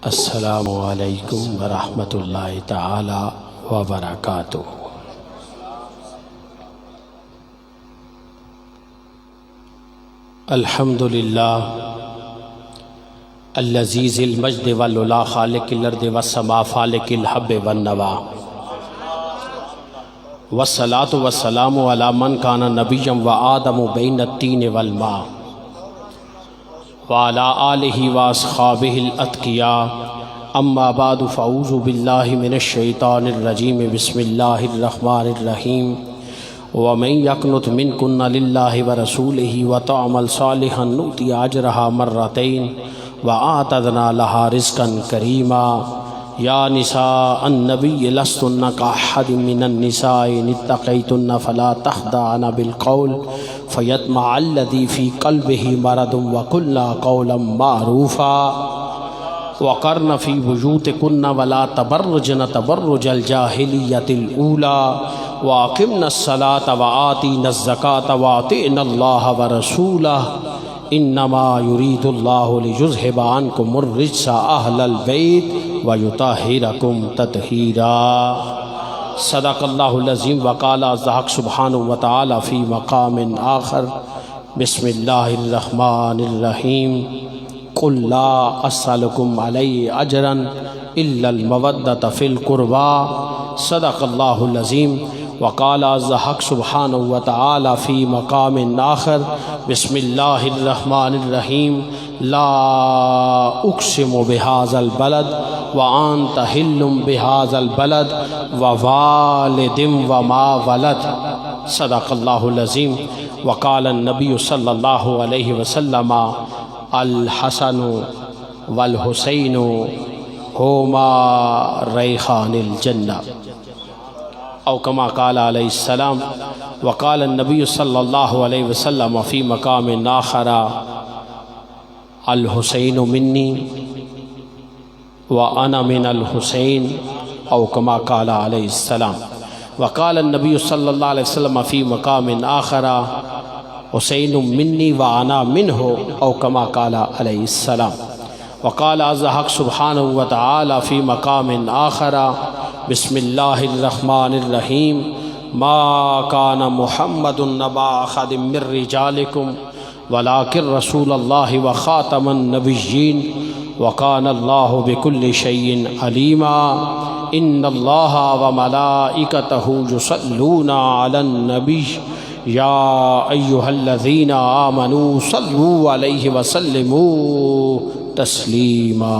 السلام علیکم ورحمۃ اللہ تعالی وبرکاتہ۔ الحمد للہ الذی ذی المجد والعلا خالق الارض والسماء فالق الحب والنوا، والصلاة والسلام علی من کان نبیا وآدم بین الطین والماء، وعلی آلہ واصحابہ الاتقیاء، اما بعد فاعوذ باللہ من الشیطان الرجیم، بسم اللہ الرحمن الرحیم۔ ومن یقنت منکن للہ ورسولہ وتعمل صالحا نؤتی اجرہا مرتین واعتدنا لہا رزقا کریما۔ یا نساء النبی لستن کاحد من النساء ان اتقیتن فلا تخضعن بالقول فیطمع الذی فی قلبہ مرض وقلن قولا معروفا، وقرن فی بیوتکن ولا تبرجن تبرج الجاہلیۃ الاولی واقمن الصلاۃ وآتین الزکاۃ واطعن اللہ ورسولہ انما یرید اللہ لیذہب عنکم الرجس اہل البیت ویطہرکم تطہیرا۔ صدق اللہ العظیم۔ وقال الحق سبحانہ وتعالی فی مقام آخر، بسم اللہ الرحمن الرحیم۔ قل لا اسألکم علیہ اجرا الا المودۃ فی القربی، صدق اللہ العظیم۔ وقال الحق سبحانہ وتعالی فی مقام آخر، بسم اللہ الرحمن الرحیم۔ لا اقسم بہذا البلد وانت حل بہذا البلد ووالد وما ولد، صدق اللہ العظیم۔ وقال النبی صلی اللہ علیہ وسلم الحسن والحسین ہما ریحان الجنہ، او کما قال علیہ السلام۔ وقال النبی صلی اللہ علیہ وسلم فی مقام آخر الحسین منی وانا من الحسین، او کما قال علیہ السلام۔ وقال النبی صلی اللہ علیہ وسلم فی مقام آخر حسین منی وانا منہ، او کما قال علیہ السلام۔ وقال الحق سبحانہ وتعالی فی مقام آخر، بسم اللہ الرحمن الرحیم۔ ما کان محمد نبا احد من رجالکم ولکن رسول اللہ وخاتم النبیین وکان اللہ بکل شیء علیما۔ ان اللہ وملائکتہ یصلون علی النبی یا ایہا الذین آمنوا صلوا علیہ وسلموا تسلیما۔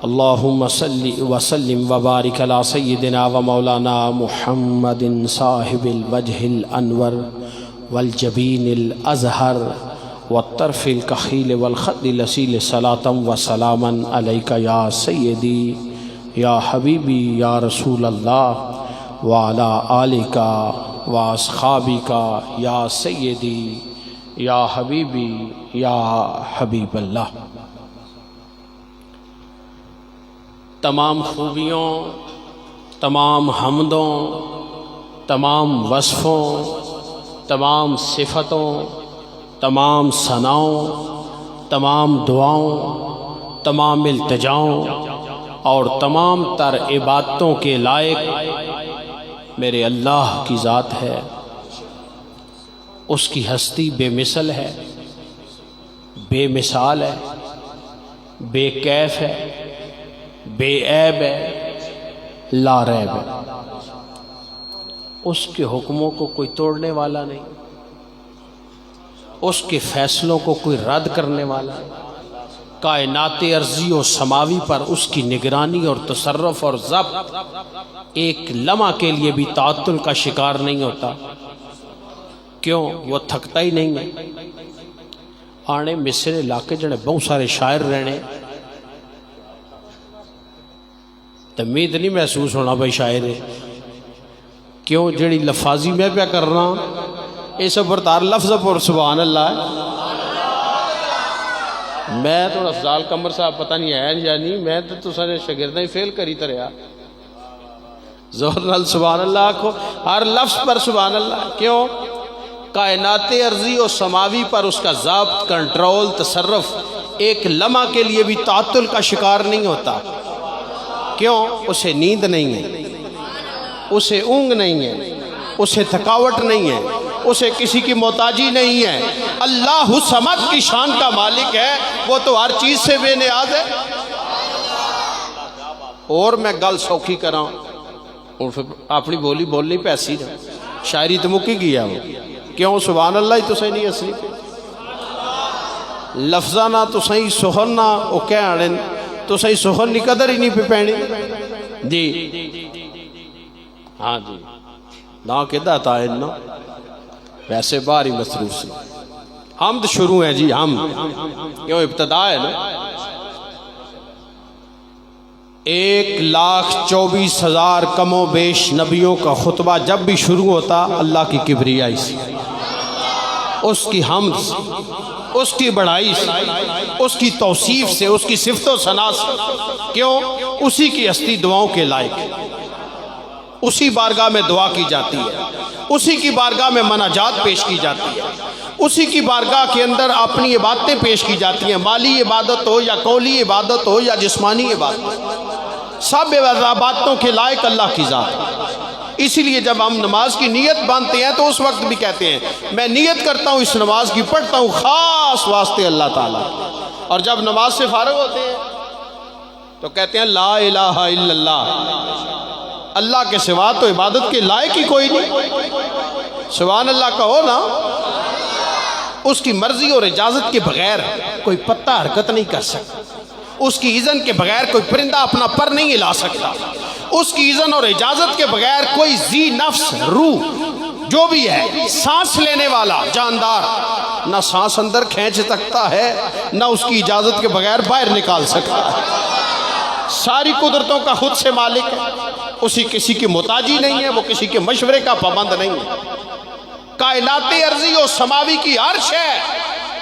اللہم صلی وسلم وبارک علی سیدنا و مولانا محمد صاحب الوجہ الانور والجبین الازہر والطرف الکحیل والخد الاسیل صلاۃ و سلاما علیک یا سیدی یا حبیبی یا رسول اللہ وعلی آلک و اصحابک یا سیدی یا حبیبی یا حبیب اللہ۔ تمام خوبیوں، تمام حمدوں، تمام وصفوں، تمام صفتوں، تمام ثناؤں، تمام دعاؤں، تمام التجاؤں اور تمام تر عبادتوں کے لائق میرے اللہ کی ذات ہے۔ اس کی ہستی بے مثل ہے، بے مثال ہے، بے کیف ہے، بے عیب ہے، لا ریب ہے۔ اس کے حکموں کو کوئی توڑنے والا نہیں، اس کے فیصلوں کو کوئی رد کرنے والا نہیں۔ کائنات ارضی و سماوی پر اس کی نگرانی اور تصرف اور ضبط ایک لمحہ کے لیے بھی تعطل کا شکار نہیں ہوتا۔ کیوں؟ وہ تھکتا ہی نہیں ہے۔ آنے مصر علاقے جڑے بہت سارے شاعر رہنے، تمید نہیں محسوس ہونا بھائی شاعر ہے۔ کیوں؟ جڑی لفاظی میں پیا کرنا اس برتار لفظ پر سبحان اللہ ہے۔ میں تو افضال قمر صاحب پتہ نہیں ہے یا نہیں، میں تو سارے شاگردیں ہی فیل کری تریا۔ زور نال سبحان اللہ آکھو، ہر لفظ پر سبحان اللہ۔ کیوں؟ کائنات ارضی و سماوی پر اس کا ضابط، کنٹرول، تصرف ایک لمحہ کے لیے بھی تعطل کا شکار نہیں ہوتا۔ کیوں؟ اسے نیند نہیں ہے، اسے اونگ نہیں ہے، اسے تھکاوٹ نہیں ہے، اسے کسی کی محتاجی نہیں ہے۔ اللہ الصمد کی شان کا مالک ہے، وہ تو ہر چیز سے بے نیاز ہے۔ اور میں گل سوکھی کراں اور پھر اپنی بولی بولنی پیسی نا، شاعری تو مکی گیا وہ، کیوں؟ سبحان اللہ ہی تو صحیح نہیں اصلی پہ لفظہ نہ تو صحیح سخن نہ وہ کہہ آنے تو صحیح سخن نہیں قدر ہی نہیں پہ پہنی جی ہاں جی نہ کدہ تا انہا ویسے باری مصروف سے حمد شروع ہے جی، ہم کیوں ابتدا ہے نا۔ 1,24,000 کم و بیش نبیوں کا خطبہ جب بھی شروع ہوتا اللہ کی کبریائی سے، اس کی حمد سے، اس کی بڑائی سے، اس کی توصیف سے، اس کی صفت و ثنا سے۔ کیوں؟ اسی کی ہستی دعاؤں کے لائق ہے، اسی بارگاہ میں دعا کی جاتی ہے، اسی کی بارگاہ میں مناجات پیش کی جاتی ہے، اسی کی بارگاہ کے اندر اپنی عبادتیں پیش کی جاتی ہیں، مالی عبادت ہو یا قولی عبادت ہو یا جسمانی عبادت، سب عبادتوں کے لائق اللہ کی ذات ہے۔ اسی لیے جب ہم نماز کی نیت باندھتے ہیں تو اس وقت بھی کہتے ہیں میں نیت کرتا ہوں اس نماز کی، پڑھتا ہوں خاص واسطے اللہ تعالیٰ، اور جب نماز سے فارغ ہوتے ہیں تو کہتے ہیں لا الہ الا اللہ، اللہ کے سوا تو عبادت کے لائق ہی کوئی نہیں۔ سبحان اللہ کہو نا۔ اس کی مرضی اور اجازت کے بغیر کوئی پتہ حرکت نہیں کر سکتا، اس کی اذن کے بغیر کوئی پرندہ اپنا پر نہیں ہلا سکتا، اس کی اذن اور اجازت کے بغیر کوئی ذی نفس روح جو بھی ہے سانس لینے والا جاندار نہ سانس اندر کھینچ سکتا ہے نہ اس کی اجازت کے بغیر باہر نکال سکتا ہے۔ ساری قدرتوں کا خود سے مالک ہے، اسی کسی کی محتاجی نہیں ہے، وہ کسی کے مشورے کا پابند نہیں ہے۔ کائنات ارضی و سماوی کی عرش ہے،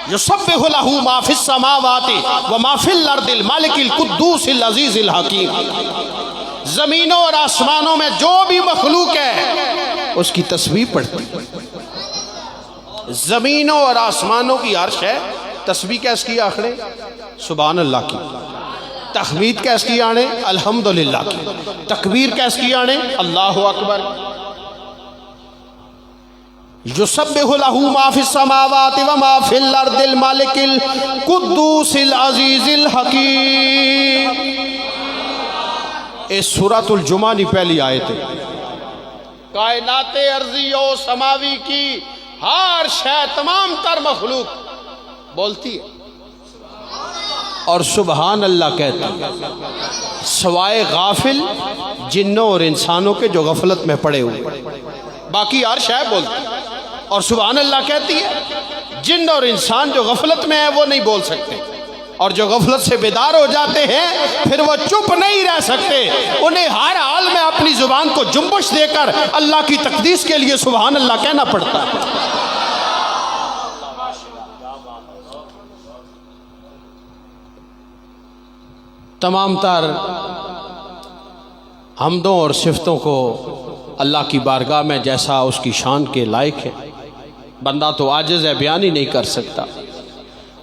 یسبح لہ ما فی السماوات و ما فی الارض المالک القدوس العزیز الحکیم۔ زمینوں اور آسمانوں میں جو بھی مخلوق ہے اس کی تسبیح پڑھتی ہے۔ زمینوں اور آسمانوں کی عرش ہے، تسبیح کیس کی آخرے؟ سبحان اللہ کی۔ تحمید کیس کی آنے؟ الحمدللہ کی۔ تکبیر کیس کی آنے؟ اللہ اکبر۔ یسبح لہ ما فی السماوات و ما فی الارض المالک القدوس العزیز الحکیم۔ اس سورۃ الجمعہ نہیں پہلی آیت ہے۔ کائنات ارضی و سماوی کی ہر شے تمام تر مخلوق بولتی ہے اور سبحان اللہ کہتی ہے، سوائے غافل جنوں اور انسانوں کے جو غفلت میں پڑے ہوئے، باقی ہر شے بولتی ہے اور سبحان اللہ کہتی ہے۔ جن اور انسان جو غفلت میں ہے وہ نہیں بول سکتے، اور جو غفلت سے بیدار ہو جاتے ہیں پھر وہ چپ نہیں رہ سکتے، انہیں ہر حال میں اپنی زبان کو جنبش دے کر اللہ کی تقدیس کے لیے سبحان اللہ کہنا پڑتا ہے۔ تمام تر حمدوں اور صفتوں کو اللہ کی بارگاہ میں جیسا اس کی شان کے لائق ہے، بندہ تو عاجز ہے، بیان ہی نہیں کر سکتا۔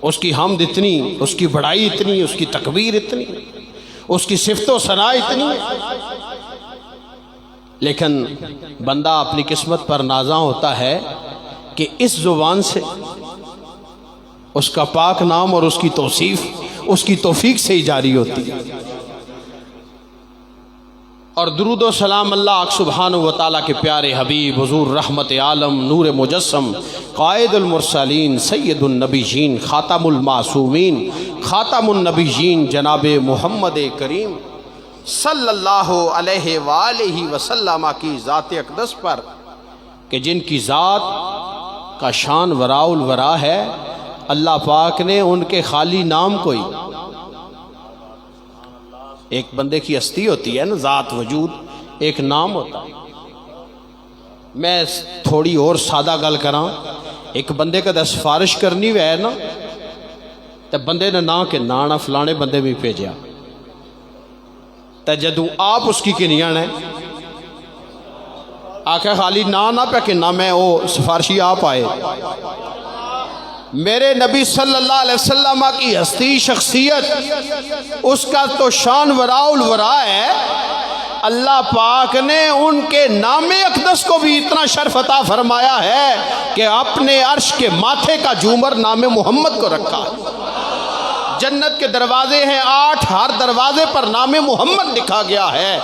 اس کی حمد اتنی، اس کی بڑائی اتنی، اس کی تکبیر اتنی، اس کی صفت و ثنا اتنی، لیکن بندہ اپنی قسمت پر نازاں ہوتا ہے کہ اس زبان سے اس کا پاک نام اور اس کی توصیف اس کی توفیق سے ہی جاری ہوتی ہے۔ اور درود و سلام اللہ سبحانہ و تعالیٰ کے پیارے حبیب حضور رحمت عالم نور مجسم قائد المرسلین سید النبیین خاتم المعصومین خاتم النبیین جناب محمد کریم صلی اللہ علیہ وآلہ وسلم کی ذات اقدس پر، کہ جن کی ذات کا شان وراء الورا ہے، اللہ پاک نے ان کے خالی نام کو ہی، ایک بندے کی ہستی ہوتی ہے نا، ذات وجود، ایک نام ہوتا ہے۔ میں تھوڑی اور سادہ گل کراں، ایک بندے کا سفارش کرنی ہے نا تو بندے نے نہ کہ نہ فلانے بندے بھی بھیجا، تو جدوں آپ اس کی کنیاں ہے آکھے خالی نہ پہ کہ نہ میں وہ سفارشی آپ آئے. میرے نبی صلی اللہ علیہ وسلم کی ہستی شخصیت اس کا تو شان وراء الورا ہے. اللہ پاک نے ان کے نام اقدس کو بھی اتنا شرف عطا فرمایا ہے کہ اپنے عرش کے ماتھے کا جھومر نام محمد کو رکھا. جنت کے دروازے ہیں 8، ہر دروازے پر نام محمد لکھا گیا ہے.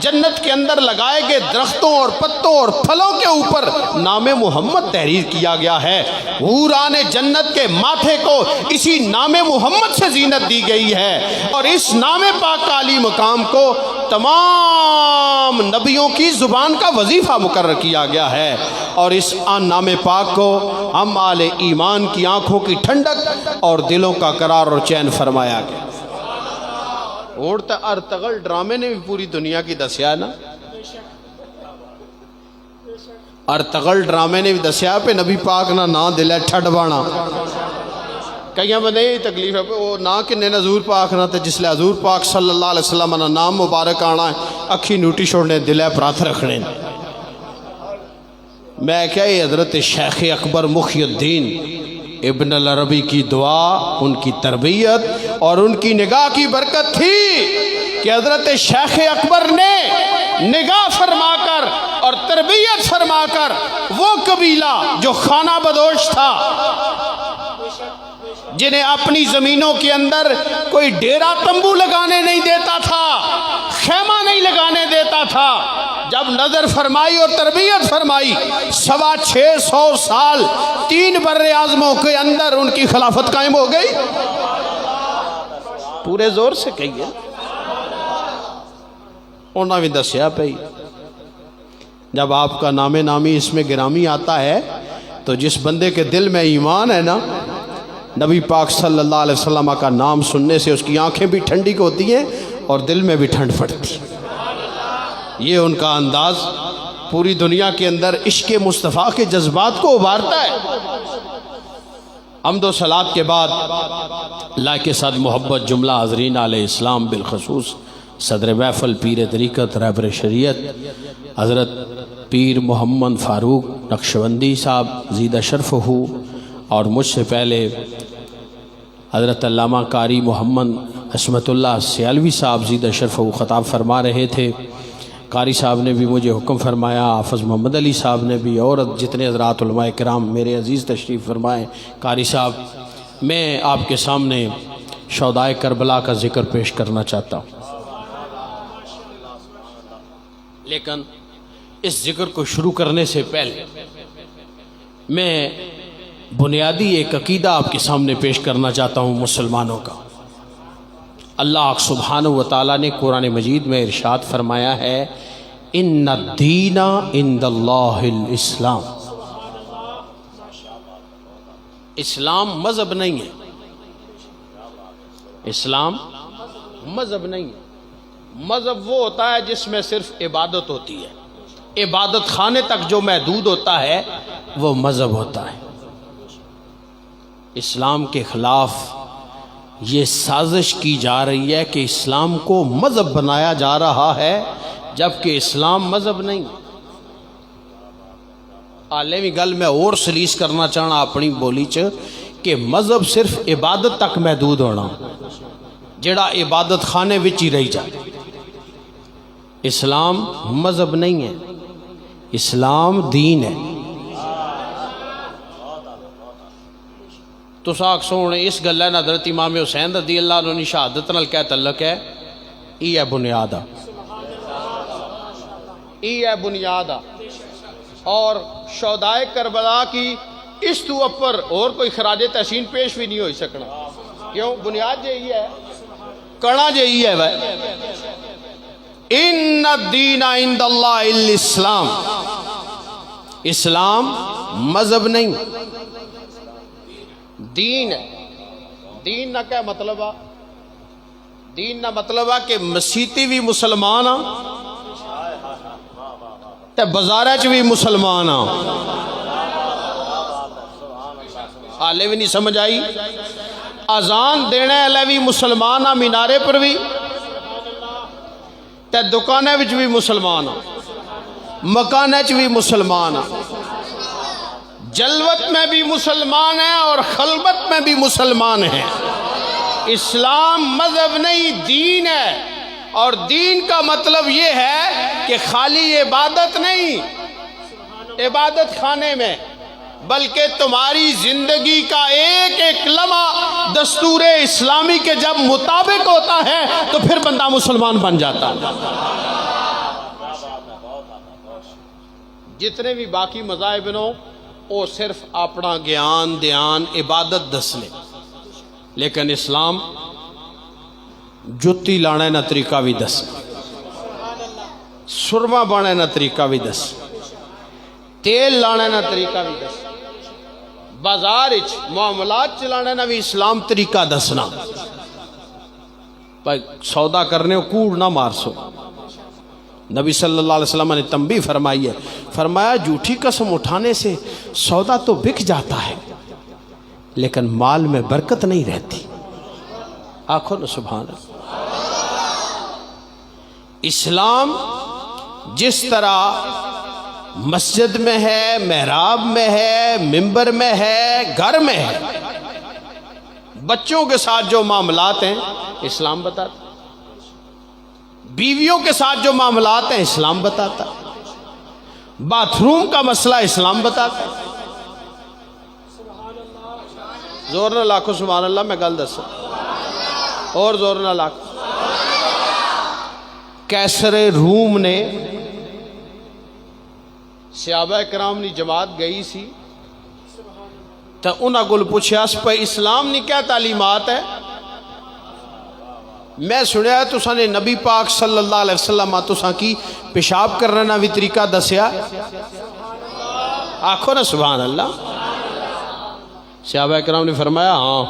جنت کے اندر لگائے گئے درختوں اور پتوں اور پھلوں کے اوپر نام محمد تحریر کیا گیا ہے. حوران جنت کے ماتھے کو اسی نام محمد سے زینت دی گئی ہے، اور اس نام پاک کا علی مقام کو تمام نبیوں کی زبان کا وظیفہ مقرر کیا گیا ہے. اور اس نام پاک کو ہم آل ایمان کی آنکھوں کی ٹھنڈک اور دلوں کا قرار اور چین فرمایا گیا. اور ارتغل ڈرامے نے بھی پوری دنیا کی دسیا نا. ارتغل ڈرامے نے بھی دسیا پہ نبی پاک نہ دل ہے ٹھڈ بانا. کئی بندے یہی تکلیف ہے وہ نہ کنے حضور پاک نہ تے جس لئے حضور پاک صلی اللہ علیہ وسلم نہ نام مبارک آنا ہے اکھی نوٹی چھوڑنے دل ہے پراتھ رکھنے. میں کیا یہ حضرت شیخ اکبر محی الدین ابن العربی کی دعا، ان کی تربیت اور ان کی نگاہ کی برکت تھی کہ حضرت شیخ اکبر نے نگاہ فرما کر اور تربیت فرما کر وہ قبیلہ جو خانہ بدوش تھا، جنہیں اپنی زمینوں کے اندر کوئی ڈیرا تمبو لگانے نہیں دیتا تھا، خیمہ نہیں لگانے دیتا تھا، جب نظر فرمائی اور تربیت فرمائی 650 سال 3 بر اعظموں کے اندر ان کی خلافت قائم ہو گئی. پورے زور سے کہیے. انہوں نے دسیا پہ جب آپ کا نام نامی اس میں گرامی آتا ہے تو جس بندے کے دل میں ایمان ہے نا، نبی پاک صلی اللہ علیہ وسلم کا نام سننے سے اس کی آنکھیں بھی ٹھنڈی ہوتی ہیں اور دل میں بھی ٹھنڈ پڑتی. یہ ان کا انداز پوری دنیا کے اندر عشق مصطفیٰ کے جذبات کو ابھارتا ہے. حمد و صلات کے بعد اللہ کے ساتھ محبت جملہ حاضرین علیہ السلام، بالخصوص صدر محفل پیر طریقت رہبر شریعت حضرت پیر محمد فاروق نقشبندی صاحب زیدہ شرف ہو، اور مجھ سے پہلے حضرت علامہ قاری محمد عصمت اللہ سیالوی صاحب زیدہ شرف ہو خطاب فرما رہے تھے. قاری صاحب نے بھی مجھے حکم فرمایا، حافظ محمد علی صاحب نے بھی، اور جتنے حضرات علماء کرام میرے عزیز تشریف فرمائیں. قاری صاحب، میں آپ کے سامنے شہدائے کربلا کا ذکر پیش کرنا چاہتا ہوں، لیکن اس ذکر کو شروع کرنے سے پہلے میں بنیادی ایک عقیدہ آپ کے سامنے پیش کرنا چاہتا ہوں مسلمانوں کا. اللہ سبحانہ و تعالیٰ نے قرآن مجید میں ارشاد فرمایا ہے، ان الدین عند اللہ الاسلام. اسلام مذہب نہیں ہے، اسلام مذہب نہیں ہے. مذہب وہ ہوتا ہے جس میں صرف عبادت ہوتی ہے، عبادت خانے تک جو محدود ہوتا ہے وہ مذہب ہوتا ہے. اسلام کے خلاف یہ سازش کی جا رہی ہے کہ اسلام کو مذہب بنایا جا رہا ہے، جبکہ اسلام مذہب نہیں. عالمی گل میں اور سلیس کرنا چاہنا اپنی بولی چ کہ مذہب صرف عبادت تک محدود ہونا، جڑا عبادت خانے وچ ہی رہی جائے. اسلام مذہب نہیں ہے، اسلام دین ہے. تو ساکھ سونے اس گلہ حضرت امام حسین رضی اللہ عنہ کی شہادت نال کیا تعلق ہے؟ یہ ہے بنیاد، یہ ہے بنیاد. اور شہدائے کربلا کی اس تو اوپر اور کوئی خراج تحسین پیش بھی نہیں ہو سکنا. کیوں؟ بنیاد یہی ہے، کڑا یہی ہے. ان الدین عند اللہ الاسلام. اسلام مذہب نہیں، دین ہے. دین نہ کیا مطلب ہے؟ دین نہ مطلب ہے کہ مسیتی بھی مسلمان ہاں تے بازارہ چ بھی مسلمان ہاں. حالے بھی نہیں سمجھ آئی؟ اذان دینے والے بھی مسلمان ہاں، مینارے پر بھی تے دکانیں وچ بھی مسلمان ہاں. مکانہ چ بھی مسلمان ہیں، جلوت میں بھی مسلمان ہیں اور خلوت میں بھی مسلمان ہیں۔ اسلام مذہب نہیں، دین ہے، اور دین کا مطلب یہ ہے کہ خالی عبادت نہیں عبادت خانے میں، بلکہ تمہاری زندگی کا ایک ایک لمحہ دستور اسلامی کے جب مطابق ہوتا ہے تو پھر بندہ مسلمان بن جاتا ہے۔ جتنے بھی باقی مذاہب نو وہ صرف اپنا گیان دیان عبادت دس لے، لیکن اسلام جتی لانے نہ طریقہ بھی دس، سرما بانے نہ طریقہ بھی دس، تیل لانے نہ طریقہ بھی دس، بازار معاملات چلانے نہ بھی اسلام طریقہ دسنا۔ سودا کرنے کوڑ نہ مار سو۔ نبی صلی اللہ علیہ وسلم نے تنبیہ فرمائی ہے، فرمایا جھوٹی قسم اٹھانے سے سودا تو بک جاتا ہے لیکن مال میں برکت نہیں رہتی۔ آنکھوں نا سبحان اللہ۔ اسلام جس طرح مسجد میں ہے، محراب میں ہے، منبر میں ہے، گھر میں ہے، بچوں کے ساتھ جو معاملات ہیں اسلام بتاتا، بیویوں کے ساتھ جو معاملات ہیں اسلام بتاتا، باتھ روم کا مسئلہ اسلام بتاتا۔ زور نہ لاکھو سبحان اللہ، میں گل دسا اور زور نہ لاکھو۔ کیسر روم نے صحابہ کرام نے جماعت گئی سی تو انہاں گل پوچھا اس پہ اسلام نے کیا تعلیمات ہے؟ میں سنیا ہے تساں نے نبی پاک صلی اللہ علیہ وسلم تساں کی پیشاب کرنا بھی طریقہ دسیا؟ آنکھو نا سبحان اللہ۔ صحابہ کرام نے فرمایا ہاں،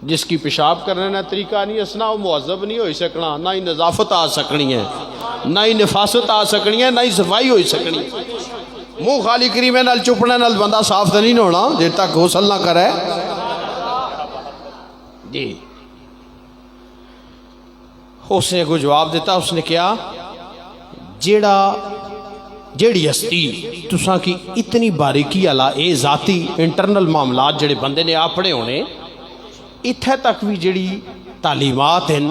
جس کی پیشاب کرنے نہ طریقہ نہیں اسنا وہ معذب نہیں ہوئی سکنا، نہ ہی نظافت آ سکنی ہے، نہ ہی نفاست آ سکنی ہے، نہ ہی صفائی ہوئی سکنی ہے۔ منہ خالی کریمے نال چپنے نال بندہ صاف تو نہیں ہونا جب تک غسل نہ کرے۔ جی اس نے کوئی جواب دیتا، اس نے کیا جیڑی ہستی تساں کی اتنی باریکی علا اے ذاتی انٹرنل معاملات جڑے بندے نے اپنے ہونے اتھے تک بھی جڑی تعلیمات ہیں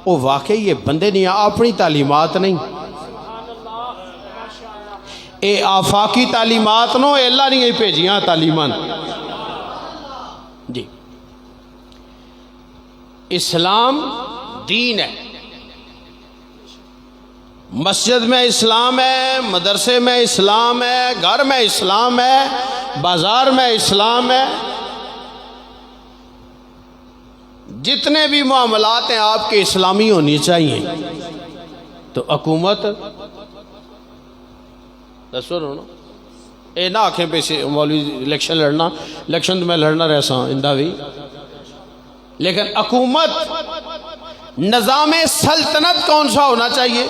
وہ واقعی یہ بندے نے اپنی تعلیمات نہیں، اے آفاقی تعلیمات نو اللہ نہیں بھیجیاں تعلیمان۔ جی اسلام دین ہے، مسجد میں اسلام ہے، مدرسے میں اسلام ہے، گھر میں اسلام ہے، بازار میں اسلام ہے، جتنے بھی معاملات ہیں آپ کے اسلامی ہونی چاہیے۔ تو حکومت دسو رونا اے نہ آنکھیں پہ سے مولوی الیکشن لڑنا، الیکشن تو میں لڑنا رہا سا اندہ بھی، لیکن حکومت نظام سلطنت کون سا ہونا چاہیے؟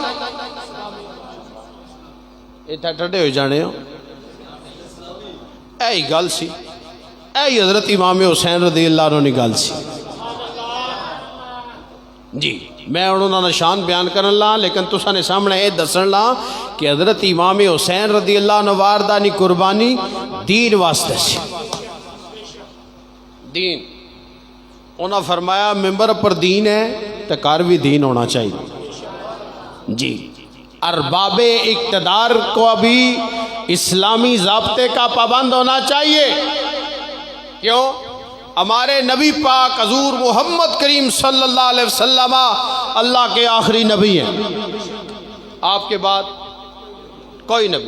اتنا ٹھڈے ہو جانے ہو اے گل سی، اے حضرت امام حسین رضی اللہ عنہ نے گل سی۔ جی میں انہوں نے شان بیان کرن لا، لیکن تساں نے سامنے اے دسن لا کہ حضرت امام حسین رضی اللہ عنہ واردانی قربانی دین واسطے سی۔ دین انہوں نے فرمایا ممبر پر دین ہے تو گھر بھی دین ہونا چاہیے۔ جی ارباب اقتدار کو بھی اسلامی ضابطے کا پابند ہونا چاہیے۔ کیوں؟ ہمارے نبی پاک حضور محمد کریم صلی اللہ علیہ وسلم اللہ کے آخری نبی ہیں، آپ کے بعد کوئی نبی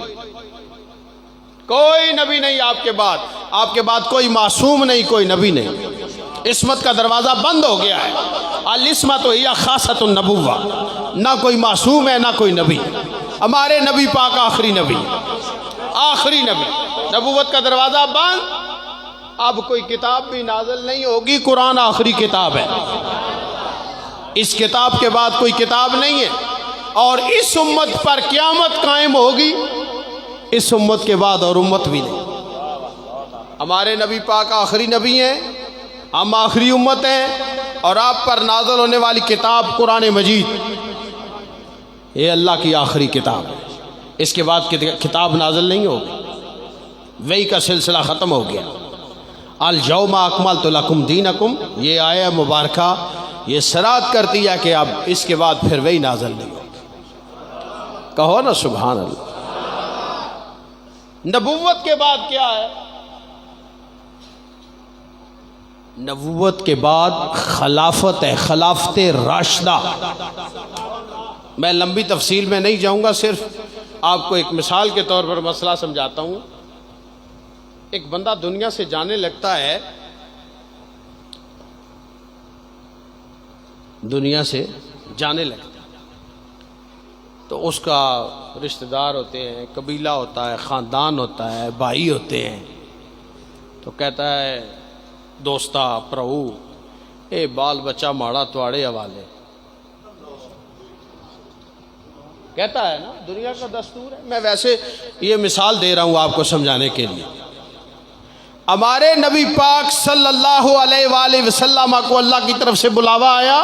نہیں، آپ کے بعد کوئی معصوم نہیں، کوئی نبی نہیں، عصمت کا دروازہ بند ہو گیا ہے۔ العصمت ہی خاصۃ النبوہ، نہ کوئی معصوم ہے نہ کوئی نبی، ہمارے نبی پاک آخری نبی، نبوت کا دروازہ بند۔ اب کوئی کتاب بھی نازل نہیں ہوگی، قرآن آخری کتاب ہے، اس کتاب کے بعد کوئی کتاب نہیں ہے، اور اس امت پر قیامت قائم ہوگی، اس امت کے بعد اور امت بھی نہیں۔ ہمارے نبی پاک آخری نبی ہیں، ہم آخری امت ہیں، اور آپ پر نازل ہونے والی کتاب قرآن مجید یہ اللہ کی آخری کتاب ہے، اس کے بعد کتاب نازل نہیں ہوگی، وحی کا سلسلہ ختم ہو گیا۔ الیوم اکملت لکم دینکم، یہ آیہ مبارکہ یہ صراط کرتی ہے کہ اب اس کے بعد پھر وحی نازل نہیں ہوگی۔ کہو نا سبحان اللہ۔ نبوت کے بعد کیا ہے؟ نبوت کے بعد خلافت ہے، خلافت راشدہ۔ میں لمبی تفصیل میں نہیں جاؤں گا، صرف آپ کو ایک مثال کے طور پر مسئلہ سمجھاتا ہوں۔ ایک بندہ دنیا سے جانے لگتا ہے، دنیا سے جانے لگتا ہے تو اس کا رشتہ دار ہوتے ہیں، قبیلہ ہوتا ہے، خاندان ہوتا ہے، بھائی ہوتے ہیں، تو کہتا ہے دوستا پرہو اے بال بچہ ماڑا تواڑے حوالے، کہتا ہے نا، دنیا کا دستور ہے۔ میں ویسے یہ مثال دے رہا ہوں آپ کو سمجھانے کے لیے۔ ہمارے نبی پاک صلی اللہ علیہ وآلہ وسلم کو اللہ کی طرف سے بلاوا آیا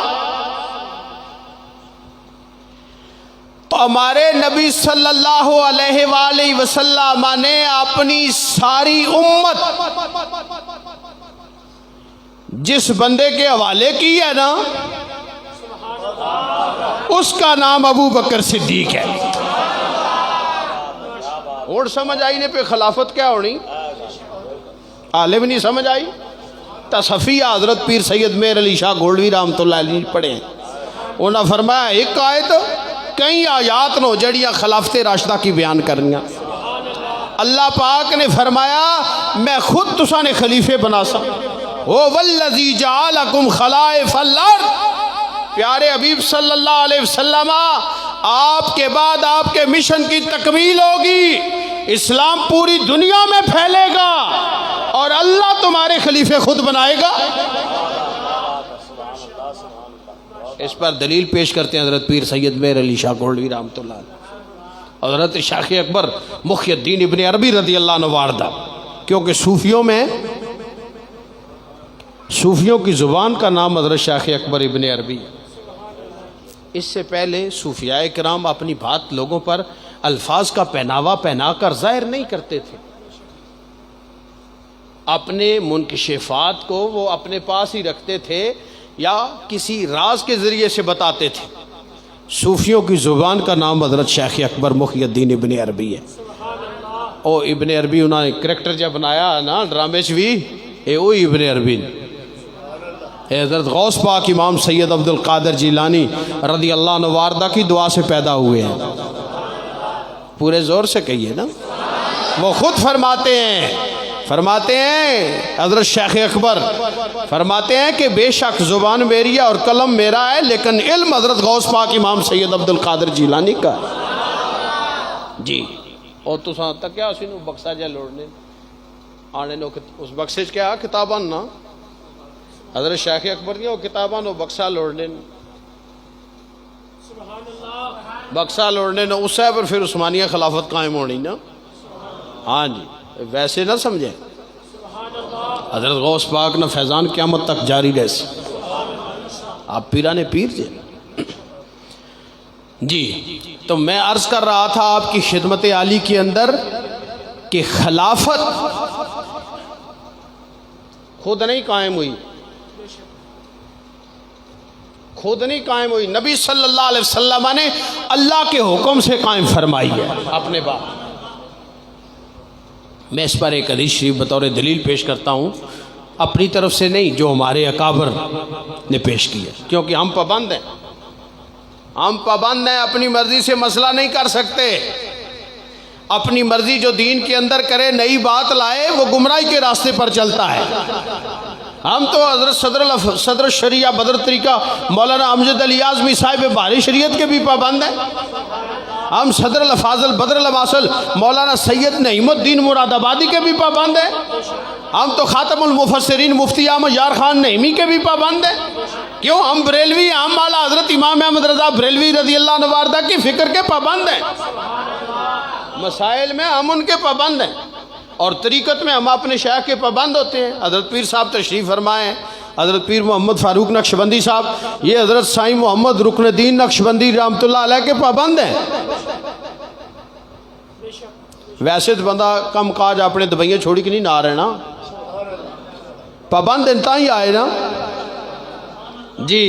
تو ہمارے نبی صلی اللہ علیہ وآلہ وسلم نے اپنی ساری امت جس بندے کے حوالے کی ہے نا، اس کا نام ابو بکر صدیق ہے۔ اور سمجھ آئی نے پہ خلافت کیا ہونی؟ عالم نہیں سمجھ آئی؟ تصفیہ حضرت پیر سید مہر علی شاہ گولڈوی رحمۃ اللہ علیہ پڑھے ہیں، انہوں نے فرمایا ایک آیت کئی آیات نو جڑیاں خلافت راشدہ کی بیان کرنیاں۔ اللہ پاک نے فرمایا میں خود تساں نے خلیفے بنا سکتا، وَالَّذِي جَعَلَكُمْ خَلَائِفَ الْأَرْضِ۔ پیارے حبیب صلی اللہ علیہ وسلم، آپ کے بعد آپ کے مشن کی تکمیل ہوگی، اسلام پوری دنیا میں پھیلے گا اور اللہ تمہارے خلیفے خود بنائے گا۔ اس پر دلیل پیش کرتے ہیں حضرت پیر سید مہر علی شاہ گولڈوی رحمۃ اللہ علیہ، حضرت شیخ اکبر محی الدین ابن عربی رضی اللہ عنہ واردہ، کیونکہ صوفیوں کی زبان کا نام حضرت شیخ اکبر ابن عربی ہے۔ اس سے پہلے صوفیاء کرام اپنی بات لوگوں پر الفاظ کا پہناوا پہنا کر ظاہر نہیں کرتے تھے، اپنے منکشفات کو وہ اپنے پاس ہی رکھتے تھے یا کسی راز کے ذریعے سے بتاتے تھے۔ صوفیوں کی زبان کا نام حضرت شیخ اکبر محی الدین ابن عربی ہے۔ او ابن عربی انہوں نے کریکٹر جب بنایا نا ڈرامے چ بھی، اے وہی ابن عربی نے۔ حضرت غوث پاک امام سید عبد القادر جیلانی رضی اللہ عنہ واردہ کی دعا سے پیدا ہوئے ہیں۔ پورے زور سے کہیے نا۔ وہ خود فرماتے ہیں حضرت شیخ اکبر فرماتے ہیں کہ بے شک زبان میری ہے اور قلم میرا ہے، لیکن علم حضرت غوث پاک امام سید عبد القادر جیلانی کا ہے۔ جی اور تو ساتھ تک کیا اسی نو بکسا جا لوڑنے آنے نو اس بکسے کیا کتاباں نا حضرت شیخ اکبر دیا وہ کتاباں نو بکسا لوڑنے بکسا لوڑنے نو اس ہے پر پھر عثمانیہ خلافت قائم ہونی نا۔ ہاں جی ویسے نہ سمجھیں، حضرت غوث پاک نہ فیضان قیامت تک جاری رہ سی۔ آپ پیرانے پیر جی تو میں عرض کر رہا تھا آپ کی خدمت عالی کے اندر کہ خلافت خود نہیں قائم ہوئی، نبی صلی اللہ علیہ وسلم نے اللہ کے حکم سے قائم فرمائی ہے اپنے بعد۔ میں اس پر ایک حدیث شریف بطور دلیل پیش کرتا ہوں، اپنی طرف سے نہیں، جو ہمارے اکابر نے پیش کی ہے، کیونکہ ہم پابند ہیں، اپنی مرضی سے مسئلہ نہیں کر سکتے۔ اپنی مرضی جو دین کے اندر کرے، نئی بات لائے، وہ گمراہی کے راستے پر چلتا ہے۔ ہم تو حضرت صدر شریعہ بدر طریقہ مولانا امجد علی اعظمی صاحب بحری شریعت کے بھی پابند ہیں۔ ہم صدر الفاضل بدر الواصل مولانا سید نعیم الدین مراد آبادی کے بھی پابند ہیں۔ ہم تو خاتم المفسرین مفتی احمد یار خان نعیمی کے بھی پابند ہیں۔ کیوں؟ ہم بریلوی، ہم اعلیٰ حضرت امام احمد رضا بریلوی رضی اللہ عنہ واردہ کی فکر کے پابند ہیں۔ مسائل میں ہم ان کے پابند ہیں، اور طریقت میں ہم اپنے شیخ کے پابند ہوتے ہیں۔ حضرت پیر صاحب تشریف فرمائے، حضرت پیر محمد فاروق نقشبندی صاحب، یہ حضرت سائیں محمد رکن الدین نقشبندی رحمۃ اللہ علیہ کے پابند ہیں۔ ویسے تو بندہ کم کاج اپنے دبائیاں چھوڑی کہ نہیں نہ رہے نا، پابند انتا ہی آئے نا جی۔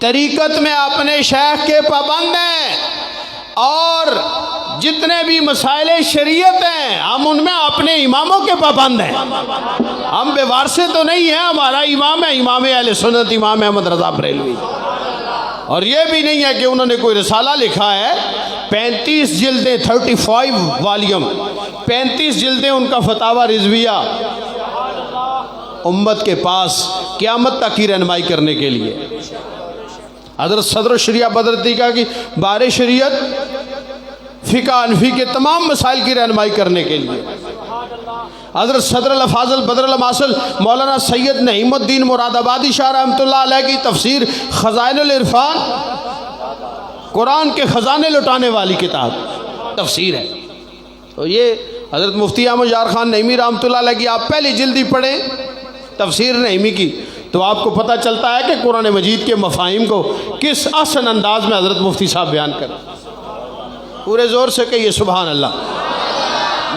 طریقت میں اپنے شیخ کے پابند ہیں، اور جتنے بھی مسائل شریعت ہیں ہم ان میں اپنے اماموں کے پابند ہیں۔ ہم بے وارثے تو نہیں ہیں، ہمارا امام ہے امام اہل سنت امام احمد رضا بریلوی، اور یہ بھی نہیں ہے کہ انہوں نے کوئی رسالہ لکھا ہے۔ 35 جلدیں 35 والیوم 35 جلدیں ان کا فتاوی رضویہ امت کے پاس قیامت تک کی رہنمائی کرنے کے لیے۔ حضرت صدر الشریعہ بدرتیکہ کی بار شریعت فقہ حنفی کے تمام مسائل کی رہنمائی کرنے کے لیے۔ حضرت صدر الفاضل بدر الماصل مولانا سید نعیم الدین مراد آبادی شاہ رحمۃ اللہ علیہ کی تفسیر خزائن العرفان، قرآن کے خزانے لٹانے والی کتاب تفسیر ہے۔ تو یہ حضرت مفتی احمد یار خان نعیمی رحمۃ اللہ علیہ کی آپ پہلی جلدی پڑھیں تفسیر نعیمی کی، تو آپ کو پتہ چلتا ہے کہ قرآن مجید کے مفاہیم کو کس احسن انداز میں حضرت مفتی صاحب بیان کریں۔ پورے زور سے کہیے سبحان اللہ۔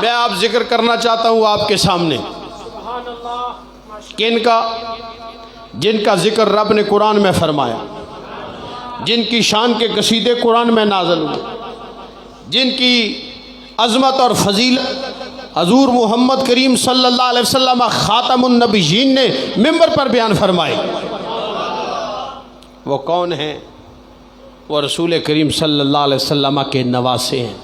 میں آپ ذکر کرنا چاہتا ہوں آپ کے سامنے جن کا ذکر رب نے قرآن میں فرمایا، جن کی شان کے قصیدے قرآن میں نازل ہوئے، جن کی عظمت اور فضیلت حضور محمد کریم صلی اللہ علیہ وسلم خاتم النبیین نے ممبر پر بیان فرمائے۔ وہ کون ہیں؟ وہ رسول کریم صلی اللہ علیہ وسلم کے نواسے ہیں۔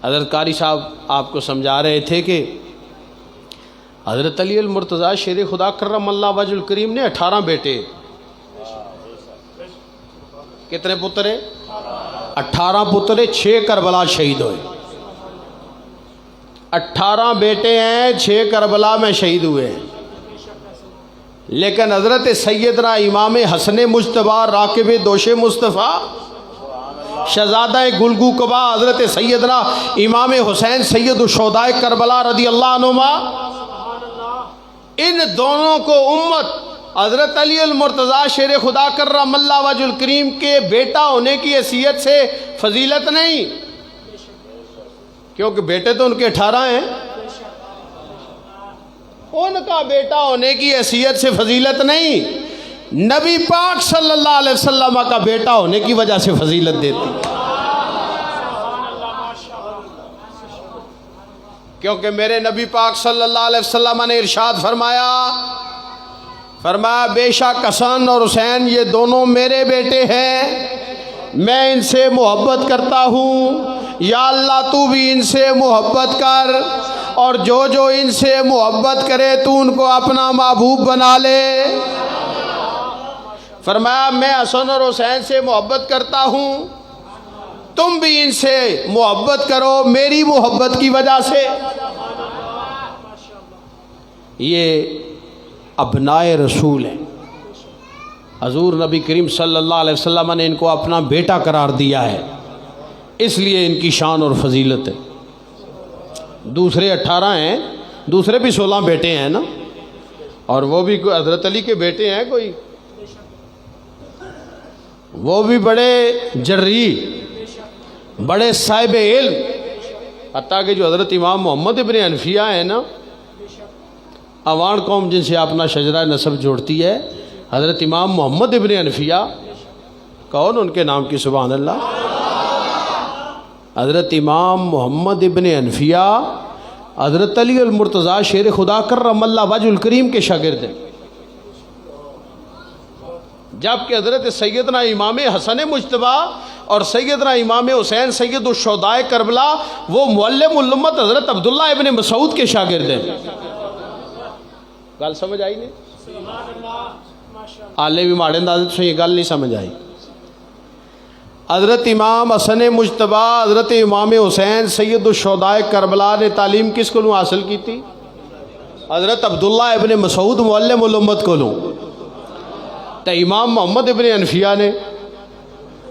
حضرت قاری صاحب آپ کو سمجھا رہے تھے کہ حضرت علی المرتضیٰ شیر خدا کرم اللہ وجہ الکریم نے 18 بیٹے، کتنے پترے؟ 18 پترے، 6 کربلا شہید ہوئے۔ 18 بیٹے ہیں، 6 کربلا میں شہید ہوئے ہیں، لیکن حضرت سیدنا امام حسن مجتبیٰ راکب دوش مصطفیٰ شہزادہ گلگو کبا حضرت سیدنا امام حسین سید الشہداء کربلا رضی اللہ عنہما، ان دونوں کو امت حضرت علی المرتضیٰ شیر خدا کرم اللہ وجہ الکریم کے بیٹا ہونے کی حیثیت سے فضیلت نہیں، کیونکہ بیٹے تو ان کے 18 ہیں، ان کا بیٹا ہونے کی حیثیت سے فضیلت نہیں، نبی پاک صلی اللہ علیہ وسلم کا بیٹا ہونے کی وجہ سے فضیلت دیتی، کیونکہ میرے نبی پاک صلی اللہ علیہ وسلم نے ارشاد فرمایا بے شک حسن اور حسین یہ دونوں میرے بیٹے ہیں، میں ان سے محبت کرتا ہوں، یا اللہ تو بھی ان سے محبت کر، اور جو ان سے محبت کرے تو ان کو اپنا محبوب بنا لے۔ فرمایا میں حسن اور حسین سے محبت کرتا ہوں، تم بھی ان سے محبت کرو میری محبت کی وجہ سے۔ یہ ابنائے رسول ہیں، حضور نبی کریم صلی اللہ علیہ وسلم نے ان کو اپنا بیٹا قرار دیا ہے، اس لیے ان کی شان اور فضیلت ہے۔ دوسرے 18 ہیں، دوسرے بھی 16 بیٹے ہیں نا، اور وہ بھی حضرت علی کے بیٹے ہیں، کوئی وہ بھی بڑے جری، بڑے صاحب علم، حتیٰ کہ جو حضرت امام محمد ابن حنفیہ ہیں نا، اوان قوم جن سے اپنا شجرہ نسب جوڑتی ہے، حضرت امام محمد ابن حنفیہ، کون ان کے نام کی سبحان اللہ، حضرت امام محمد ابن حنفیہ حضرت علی المرتضیٰ شیر خدا کرم اللہ وجہ الکریم کے شاگرد ہیں، جبکہ حضرت سیدنا امام حسن مجتبیٰ اور سیدنا امام حسین سید الشہداء کربلا وہ معلم الامت حضرت عبداللہ ابن مسعود کے شاگرد ہیں۔ گل سمجھ آئی نہیں؟ آلے بھی ماڑے انداز سے یہ گل نہیں سمجھ آئی۔ حضرت امام حسن مجتبیٰ حضرت امام حسین سید الشہداء کربلا نے تعلیم کس کو حاصل کی تھی؟ حضرت عبداللہ ابن مسعود معلم الامت کو لوں، تو امام محمد ابن حنفیہ نے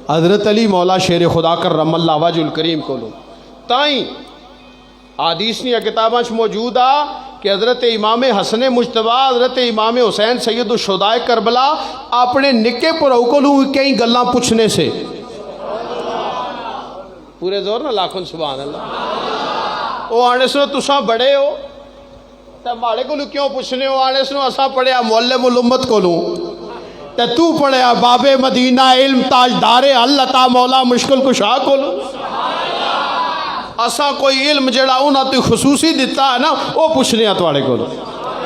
حضرت علی مولا شیر خدا کرم اللہ وجہ الکریم کو لوں۔ تائیں حدیث نیا کتاباں موجود آ کہ حضرت امام حسن مجتبی حضرت امام حسین سید الشہداء کربلا اپنے نکے پراؤ کو کئی گلاں پوچھنے سے پورے زور نہ لاکھوں سبحان اللہ وہ آنے سنو تساں بڑے ہو تے ماڑے کو کیوں پوچھنے ہو آنے سنو اساں پڑھیا معلم الامت کو لوں تے تو پڑھیا باب مدینہ علم تاجدار اللہ مولا مشکل کشا کو لوں اساں کوئی علم جڑا انہاں تو خصوصی دیتا ہے نا وہ پوچھنے ہیں تواڑے کو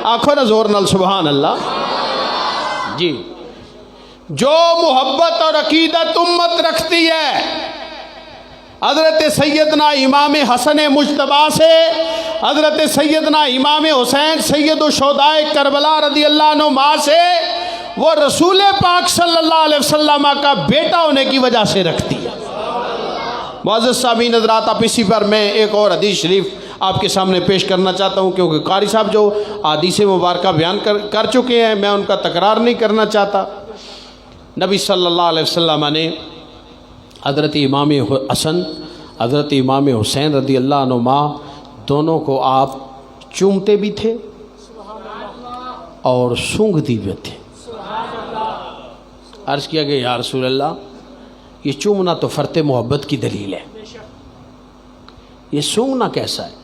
آنکھو نا زور نال سبحان اللہ جی جو محبت اور عقیدت امت رکھتی ہے حضرت سیدنا امام حسن مجتبی سے حضرت سیدنا امام حسین سید الشہداء کربلا رضی اللہ عنہ سے وہ رسول پاک صلی اللہ علیہ وسلم کا بیٹا ہونے کی وجہ سے رکھتی ہے معزز سامعین حضرات اب اسی پر میں ایک اور حدیث شریف آپ کے سامنے پیش کرنا چاہتا ہوں کیونکہ قاری صاحب جو حدیث مبارکہ بیان کر چکے ہیں میں ان کا تکرار نہیں کرنا چاہتا نبی صلی اللہ علیہ وسلم نے حضرت امام حسن حضرت امام حسین رضی اللہ عنہما دونوں کو آپ چومتے بھی تھے اور سونگھتی بھی تھے عرض کیا کہ یا رسول اللہ یہ چومنا تو فرط محبت کی دلیل ہے یہ سونگنا کیسا ہے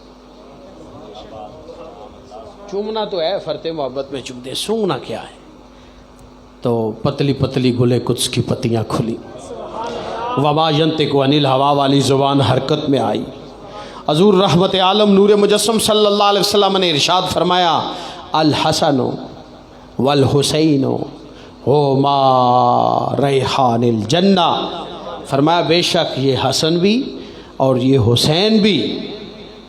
چومنا تو ہے فرط محبت میں چومتے سونگنا کیا ہے تو پتلی پتلی گلے قدس کی پتیاں کھلی وما ینطق عن الہوا والی زبان حرکت میں آئی حضور رحمت عالم نور مجسم صلی اللہ علیہ وسلم نے ارشاد فرمایا الحسن والحسین ہما ریحان الجنہ فرمایا بے شک یہ حسن بھی اور یہ حسین بھی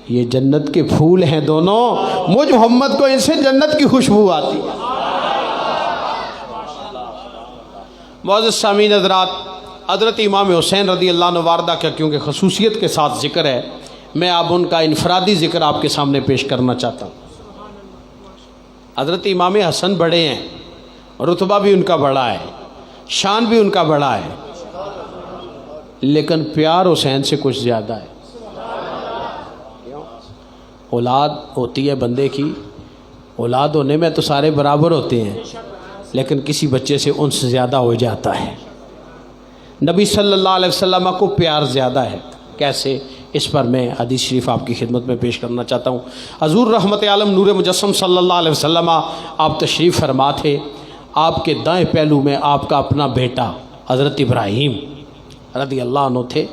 یہ جنت کے پھول ہیں دونوں مجھ محمد کو ان سے جنت کی خوشبو آتی ہے معزز سامعین حضرات حضرت امام حسین رضی اللہ عنہ واردہ کا کیونکہ خصوصیت کے ساتھ ذکر ہے میں اب ان کا انفرادی ذکر آپ کے سامنے پیش کرنا چاہتا ہوں حضرت امام حسن بڑے ہیں رتبہ بھی ان کا بڑا ہے شان بھی ان کا بڑا ہے لیکن پیار حسین سے کچھ زیادہ ہے اولاد ہوتی ہے بندے کی اولاد ہونے میں تو سارے برابر ہوتے ہیں لیکن کسی بچے سے انس زیادہ ہو جاتا ہے نبی صلی اللہ علیہ وسلم کو پیار زیادہ ہے کیسے اس پر میں حدیث شریف آپ کی خدمت میں پیش کرنا چاہتا ہوں حضور رحمت عالم نور مجسم صلی اللہ علیہ وسلم آپ تشریف فرما تھے آپ کے دائیں پہلو میں آپ کا اپنا بیٹا حضرت ابراہیم رضی اللہ عنہ تھے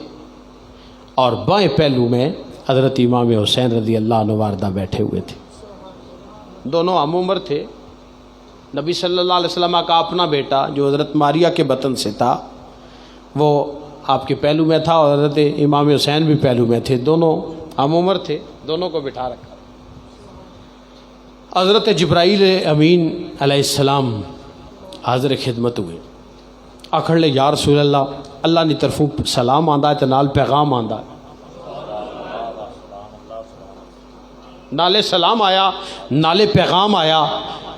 اور بائیں پہلو میں حضرت امام حسین رضی اللہ عنہ واردہ بیٹھے ہوئے تھے دونوں ہم عمر تھے نبی صلی اللہ علیہ وسلم کا اپنا بیٹا جو حضرت ماریہ کے بطن سے تھا وہ آپ کے پہلو میں تھا اور حضرت امام حسین بھی پہلو میں تھے دونوں ہم عمر تھے دونوں کو بٹھا رکھا حضرت جبرائیل امین علیہ السلام حاضر خدمت ہوئے آکھڑ لے یا رسول اللہ نے طرفوں سلام آندا ہے تو نال پیغام آندا ہے نالے سلام آیا نالے پیغام آیا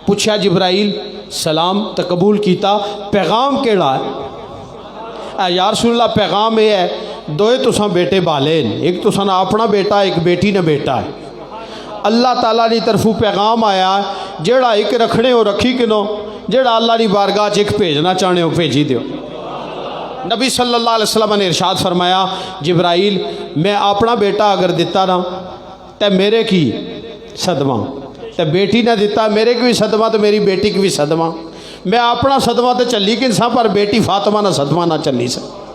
پوچھا جبرائیل سلام تو قبول کیتا پیغام کیڑا ہے یا رسول اللہ پیغام یہ ہے دوئے تساں بیٹے بالین ایک تساں اپنا بیٹا ایک بیٹی نے بیٹا ہے اللہ تعالیٰ نے طرفوں پیغام آیا جیڑا ایک رکھنے ہو رکھی کنو جیڑا اللہ نے بارگاہ ایک بھیجنا چاہنے ہو بھیجی دیو نبی صلی اللہ علیہ وسلم نے ارشاد فرمایا جبرائیل میں اپنا بیٹا اگر دیتا نا تے میرے کی صدمہ تے بیٹی نہ دیتا میرے کی بھی صدمہ تو میری بیٹی کی بھی صدمہ میں اپنا صدمہ تو چلی کہ انسان پر بیٹی فاطمہ نہ صدمہ نہ چلی سکتا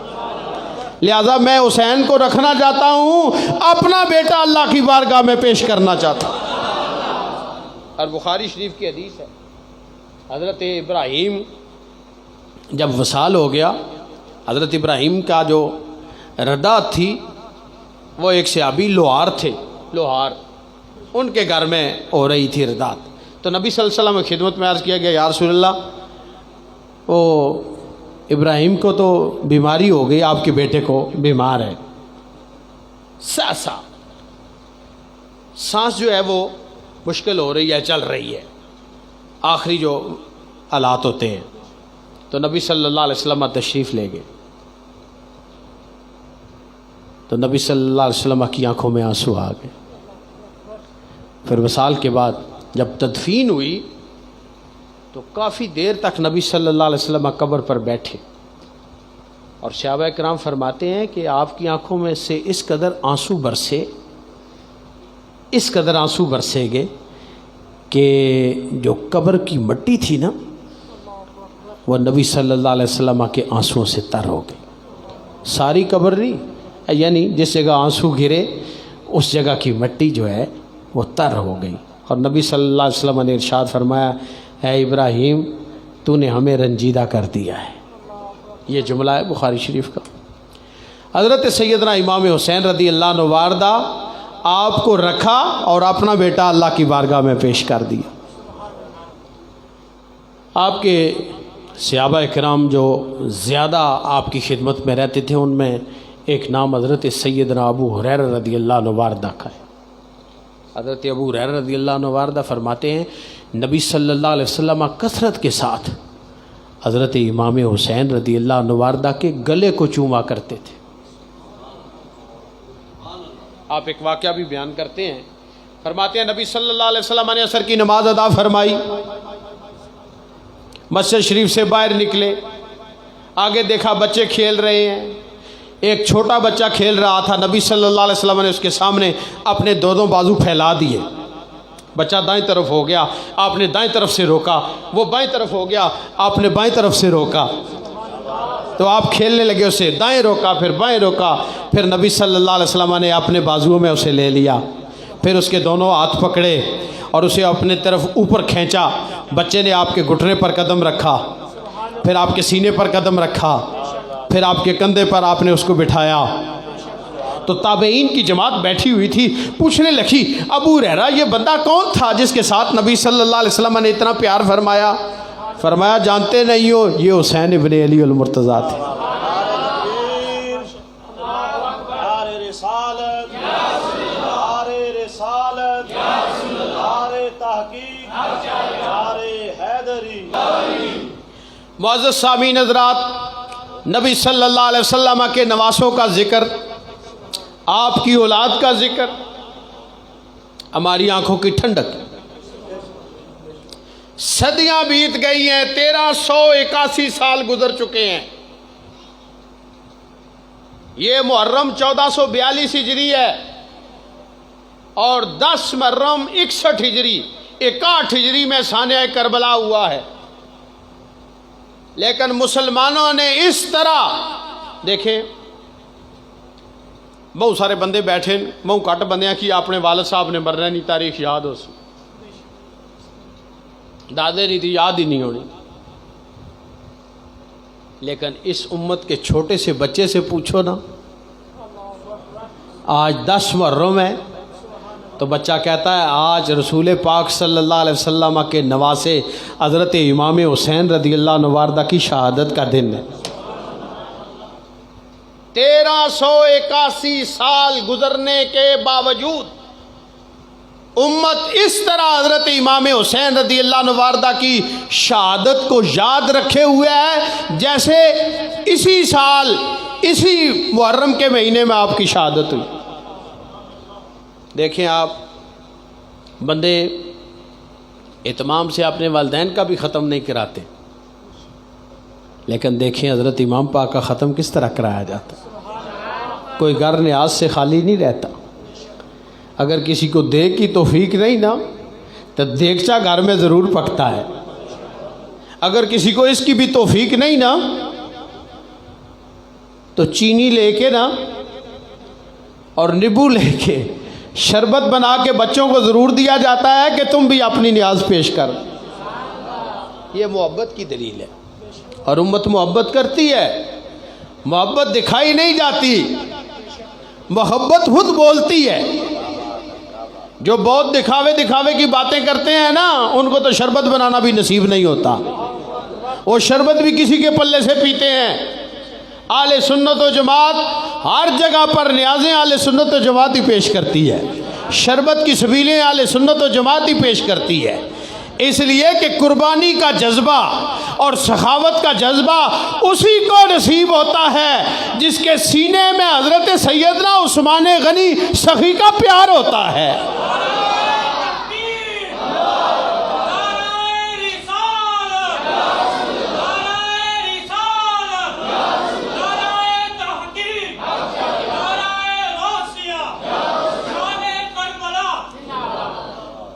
لہذا میں حسین کو رکھنا چاہتا ہوں اپنا بیٹا اللہ کی بارگاہ میں پیش کرنا چاہتا ہوں اور بخاری شریف کی حدیث ہے حضرت ابراہیم جب وصال ہو گیا حضرت ابراہیم کا جو ردات تھی وہ ایک صحابی لوہار تھے لوہار ان کے گھر میں ہو رہی تھی ردات تو نبی صلی اللہ علیہ وسلم کی خدمت میں عرض کیا گیا یا رسول اللہ وہ ابراہیم کو تو بیماری ہو گئی آپ کے بیٹے کو بیمار ہے سانس جو ہے وہ مشکل ہو رہی ہے چل رہی ہے آخری جو حالات ہوتے ہیں تو نبی صلی اللہ علیہ وسلم تشریف لے گئے تو نبی صلی اللہ علیہ وسلم کی آنکھوں میں آنسو آ گئے پھر وصال کے بعد جب تدفین ہوئی تو کافی دیر تک نبی صلی اللہ علیہ وسلم قبر پر بیٹھے، اور صحابہ کرام فرماتے ہیں کہ آپ کی آنکھوں میں سے اس قدر آنسو برسے گئے کہ جو قبر کی مٹی تھی نا وہ نبی صلی اللہ علیہ وسلم کے آنسوؤں سے تر ہو گئی. ساری قبر نہیں، یعنی جس جگہ آنسو گرے اس جگہ کی مٹی جو ہے وہ تر ہو گئی. اور نبی صلی اللہ علیہ وسلم نے ارشاد فرمایا، اے ابراہیم تو نے ہمیں رنجیدہ کر دیا ہے. یہ جملہ ہے بخاری شریف کا. حضرت سیدنا امام حسین رضی اللہ عنہ واردہ آپ کو رکھا اور اپنا بیٹا اللہ کی بارگاہ میں پیش کر دیا. آپ کے صحابہ کرام جو زیادہ آپ کی خدمت میں رہتے تھے ان میں ایک نام حضرت سیدنا ابو ہریرہ رضی اللہ عنہ واردہ کا ہے. حضرت ابو ہریرہ رضی اللہ عنہ واردہ فرماتے ہیں نبی صلی اللہ علیہ وسلم کثرت کے ساتھ حضرت امام حسین رضی اللہ عنہ واردہ کے گلے کو چوما کرتے تھے. آپ ایک واقعہ بھی بیان کرتے ہیں، فرماتے ہیں نبی صلی اللہ علیہ وسلم نے عصر کی نماز ادا فرمائی، مسجد شریف سے باہر نکلے، آگے دیکھا بچے کھیل رہے ہیں. ایک چھوٹا بچہ کھیل رہا تھا، نبی صلی اللہ علیہ وسلم نے اس کے سامنے اپنے دونوں بازو پھیلا دیے. بچہ دائیں طرف ہو گیا، آپ نے دائیں طرف سے روکا. وہ بائیں طرف ہو گیا، آپ نے بائیں طرف سے روکا. تو آپ کھیلنے لگے، اسے دائیں روکا پھر بائیں روکا. پھر نبی صلی اللہ علیہ وسلم نے اپنے بازوؤں میں اسے لے لیا، پھر اس کے دونوں ہاتھ پکڑے اور اسے اپنے طرف اوپر کھینچا. بچے نے آپ کے گھٹنے پر قدم رکھا، پھر آپ کے سینے پر قدم رکھا، پھر آپ کے کندھے پر آپ نے اس کو بٹھایا. تو تابعین کی جماعت بیٹھی ہوئی تھی، پوچھنے لگی ابو ہریرہ یہ بندہ کون تھا جس کے ساتھ نبی صلی اللہ علیہ وسلم نے اتنا پیار فرمایا؟ فرمایا جانتے نہیں ہو، یہ حسین ابن علی المرتضیٰ تھے. معزز سامعین حضرات، نبی صلی اللہ علیہ وسلم کے نواسوں کا ذکر، آپ کی اولاد کا ذکر ہماری آنکھوں کی ٹھنڈک. صدیاں بیت گئی ہیں، 1381 سال گزر چکے ہیں. یہ محرم 1442 ہجری ہے اور 10 محرم 61 ہجری 61 ہجری میں سانحہ کربلا ہوا ہے. لیکن مسلمانوں نے اس طرح دیکھیں، بہت سارے بندے بیٹھے، بہت کٹ بندیاں کی اپنے والد صاحب نے مرنے نہیں تاریخ یاد ہو سی، دادے نہیں تھی یاد ہی نہیں ہونی. لیکن اس امت کے چھوٹے سے بچے سے پوچھو نا، آج 10 محرم ہے تو بچہ کہتا ہے آج رسول پاک صلی اللہ علیہ وسلم کے نواسے حضرت امام حسین رضی اللہ عنہ واردہ کی شہادت کا دن ہے. 1381 سال گزرنے کے باوجود امت اس طرح حضرت امام حسین رضی اللہ عنہ واردہ کی شہادت کو یاد رکھے ہوئے ہے جیسے اسی سال اسی محرم کے مہینے میں آپ کی شہادت ہوئی. دیکھیں آپ بندے اہتمام سے اپنے والدین کا بھی ختم نہیں کراتے، لیکن دیکھیں حضرت امام پاک کا ختم کس طرح کرایا جاتا. کوئی گھر نیاز سے خالی نہیں رہتا. اگر کسی کو دیکھ کی توفیق نہیں نا تو دیگچا گھر میں ضرور پکتا ہے. اگر کسی کو اس کی بھی توفیق نہیں نا تو چینی لے کے نا اور نیبو لے کے شربت بنا کے بچوں کو ضرور دیا جاتا ہے کہ تم بھی اپنی نیاز پیش کر. یہ محبت کی دلیل ہے اور امت محبت کرتی ہے. محبت دکھائی نہیں جاتی، محبت خود بولتی ہے. جو بہت دکھاوے کی باتیں کرتے ہیں نا ان کو تو شربت بنانا بھی نصیب نہیں ہوتا، وہ شربت بھی کسی کے پلے سے پیتے ہیں. اہل سنت و جماعت ہر جگہ پر نیازیں اہل سنت و جماعت ہی پیش کرتی ہے، شربت کی سبیلیں اہل سنت و جماعت ہی پیش کرتی ہے. اس لیے کہ قربانی کا جذبہ اور سخاوت کا جذبہ اسی کو نصیب ہوتا ہے جس کے سینے میں حضرت سیدنا عثمان غنی سخی کا پیار ہوتا ہے.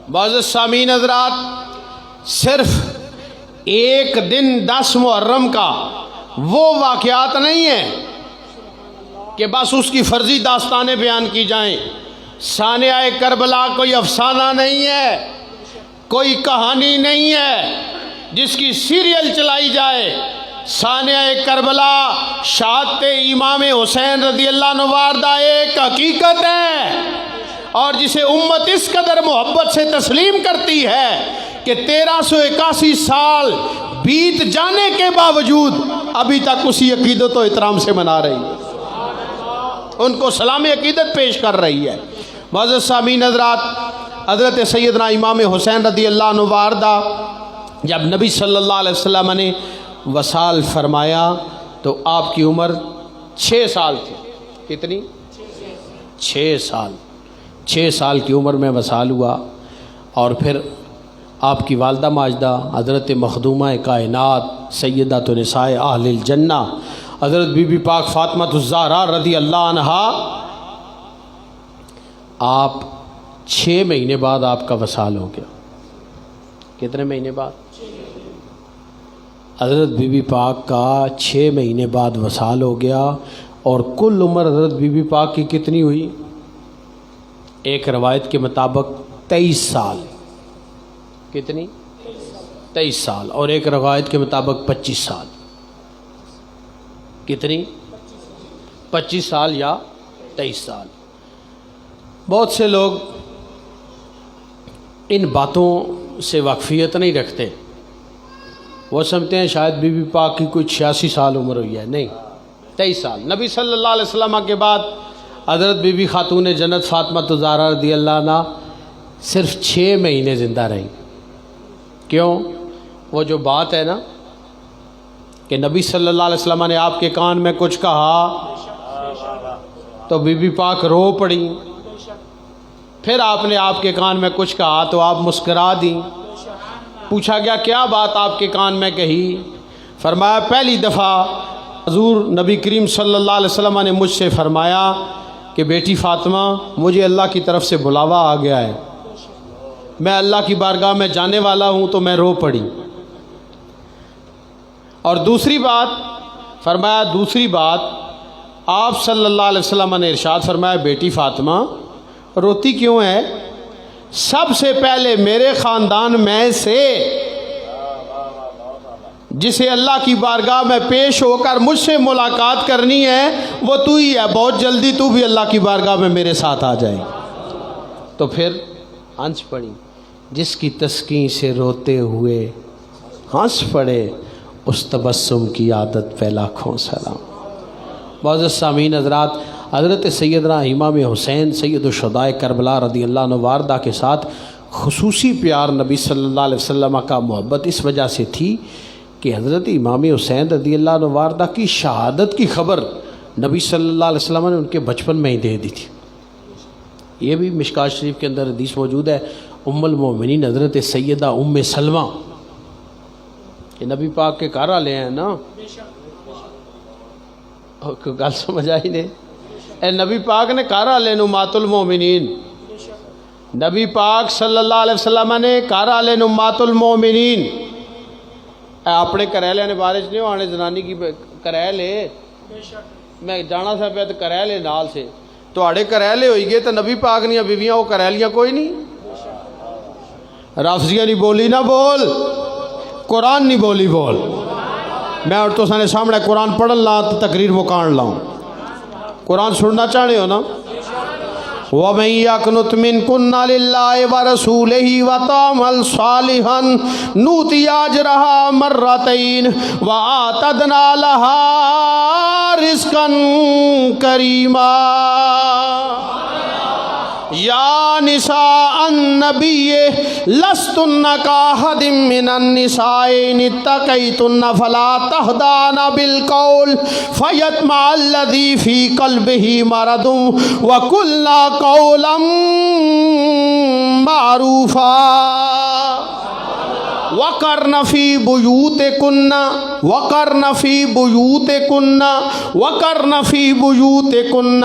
معزز سامعین حضرات، صرف ایک دن 10 محرم کا وہ واقعات نہیں ہیں کہ بس اس کی فرضی داستانیں بیان کی جائیں۔ سانحہ کربلا کوئی افسانہ نہیں ہے، کوئی کہانی نہیں ہے جس کی سیریل چلائی جائے۔ سانحہ کربلا شہادت امام حسین رضی اللہ عنہ واردہ ایک حقیقت ہے، اور جسے امت اس قدر محبت سے تسلیم کرتی ہے کہ 1381 سال بیت جانے کے باوجود ابھی تک اسی عقیدت و احترام سے منا رہی ہے، ان کو سلام عقیدت پیش کر رہی ہے۔ معزز سامعین حضرات، حضرت سیدنا امام حسین رضی اللہ عنہ واردہ جب نبی صلی اللہ علیہ وسلم نے وصال فرمایا تو آپ کی عمر 6 سال تھی۔ کتنی؟ 6 سال۔ 6 سال کی عمر میں وصال ہوا، اور پھر آپ کی والدہ ماجدہ حضرت مخدومہ کائنات سیدۃ نساء اہل الجنہ حضرت بی بی پاک فاطمہ الزہرا رضی اللہ عنہا، آپ 6 مہینے بعد آپ کا وصال ہو گیا۔ کتنے مہینے بعد؟ حضرت بی بی پاک کا 6 مہینے بعد وصال ہو گیا، اور کل عمر حضرت بی بی پاک کی کتنی ہوئی؟ ایک روایت کے مطابق 23 سال۔ کتنی؟ 23 سال، اور ایک روایت کے مطابق 25 سال۔ کتنی؟ 25 سال یا 23 سال۔ بہت سے لوگ ان باتوں سے واقفیت نہیں رکھتے، وہ سمجھتے ہیں شاید بی بی پاک کی کوئی 86 سال عمر ہوئی ہے۔ نہیں، 23 سال۔ نبی صلی اللہ علیہ وسلم کے بعد حضرت بی بی خاتون جنت فاطمہ الزہرا رضی اللہ عنہ صرف 6 مہینے زندہ رہیں۔ کیوں؟ وہ جو بات ہے نا کہ نبی صلی اللہ علیہ وسلم نے آپ کے کان میں کچھ کہا تو بی بی پاک رو پڑی، پھر آپ نے آپ کے کان میں کچھ کہا تو آپ مسکرا دیں۔ پوچھا گیا کیا بات آپ کے کان میں کہی؟ فرمایا پہلی دفعہ حضور نبی کریم صلی اللہ علیہ وسلم نے مجھ سے فرمایا کہ بیٹی فاطمہ، مجھے اللہ کی طرف سے بلاوا آ گیا ہے، میں اللہ کی بارگاہ میں جانے والا ہوں، تو میں رو پڑی۔ اور دوسری بات فرمایا، دوسری بات آپ صلی اللہ علیہ وسلم نے ارشاد فرمایا بیٹی فاطمہ روتی کیوں ہے؟ سب سے پہلے میرے خاندان میں سے جسے اللہ کی بارگاہ میں پیش ہو کر مجھ سے ملاقات کرنی ہے وہ تو ہی ہے، بہت جلدی تو بھی اللہ کی بارگاہ میں میرے ساتھ آ جائے۔ تو پھر ہنس پڑی، جس کی تسکین سے روتے ہوئے ہنس پڑے اس تبسم کی عادت پہ لاکھوں سلام۔ معزز سامعین حضرات، حضرت سیدنا امام حسین سید الشہداء کربلا رضی اللہ عنہ واردہ کے ساتھ خصوصی پیار نبی صلی اللہ علیہ وسلم کا محبت اس وجہ سے تھی کہ حضرت امام حسین رضی اللہ عنہ واردہ کی شہادت کی خبر نبی صلی اللہ علیہ وسلم نے ان کے بچپن میں ہی دے دی تھی۔ یہ بھی مشکوٰۃ شریف کے اندر حدیث موجود ہے، ام المومنین حضرت سیدہ ام سلمہ، یہ نبی پاک کے گھر والے ہیں نا، گل سمجھ آئی نے؟ اے نبی پاک نے گھر والے نو مات المومنین، نبی پاک صلی اللہ علیہ وسلم نے گھر والے نو مات المومنین، اے اپنے کریلے نے بارش نہیں آنے زنانی کی کریلے، میں جانا سا پہ تو کریلے نال سے تو آڑے کریلے ہوئی گئے تو نبی پاک نہیں بیویاں وہ کریلیاں کوئی نہیں، رافضیاں نہیں بولی نہ بول، قرآن نہیں بولی بول۔ میں اور تو سانے سامنے قرآن پڑھ لا تو تقریر مکان لاؤں، قرآن سننا چاہنے ہو نا؟ وَمَن يَقْنُتْ مِنكُنَّ لِلَّهِ وَرَسُولِهِ وَتَعْمَلْ صَالِحًا نُؤْتِهَا أَجْرَهَا مَرَّتَيْنِ وَأَعْتَدْنَا لَهَا رِزْقًا كَرِيمًا۔ یا نساء النبی لستن کاحد من النساء ان اتقیتن فلا تخضعن بالقول فیطمع الذی فی قلبہ مرض وقلن قولا معروفا وقرن فی بیوتکن وقرن فی بیوتکن وقرن فی بیوتکن۔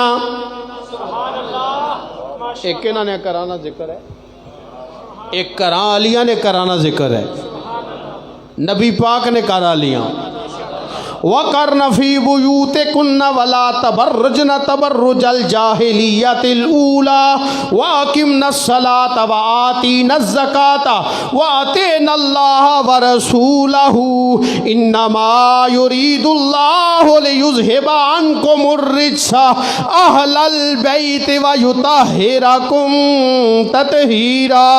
ایک انہوں نے کرانا ذکر ہے، ایک کراں علیہ نے کرانا ذکر ہے، نبی پاک نے کرا لیا وَقَرْنَ فِي بُيُوتِكُنَّ وَلَا تَبَرَّجْنَ تَبَرُّجَ الْجَاهِلِيَّةِ الْأُولَى وَأَقِمْنَ الصَّلَاةَ وَآتِينَ الزَّكَاةَ وَأَطِعْنَ اللَّهَ وَرَسُولَهُ إِنَّمَا يُرِيدُ اللَّهُ لِيُذْهِبَ عَنكُمُ الرِّجْسَ أَهْلَ الْبَيْتِ وَيُطَهِّرَكُمْ تَطْهِيرًا۔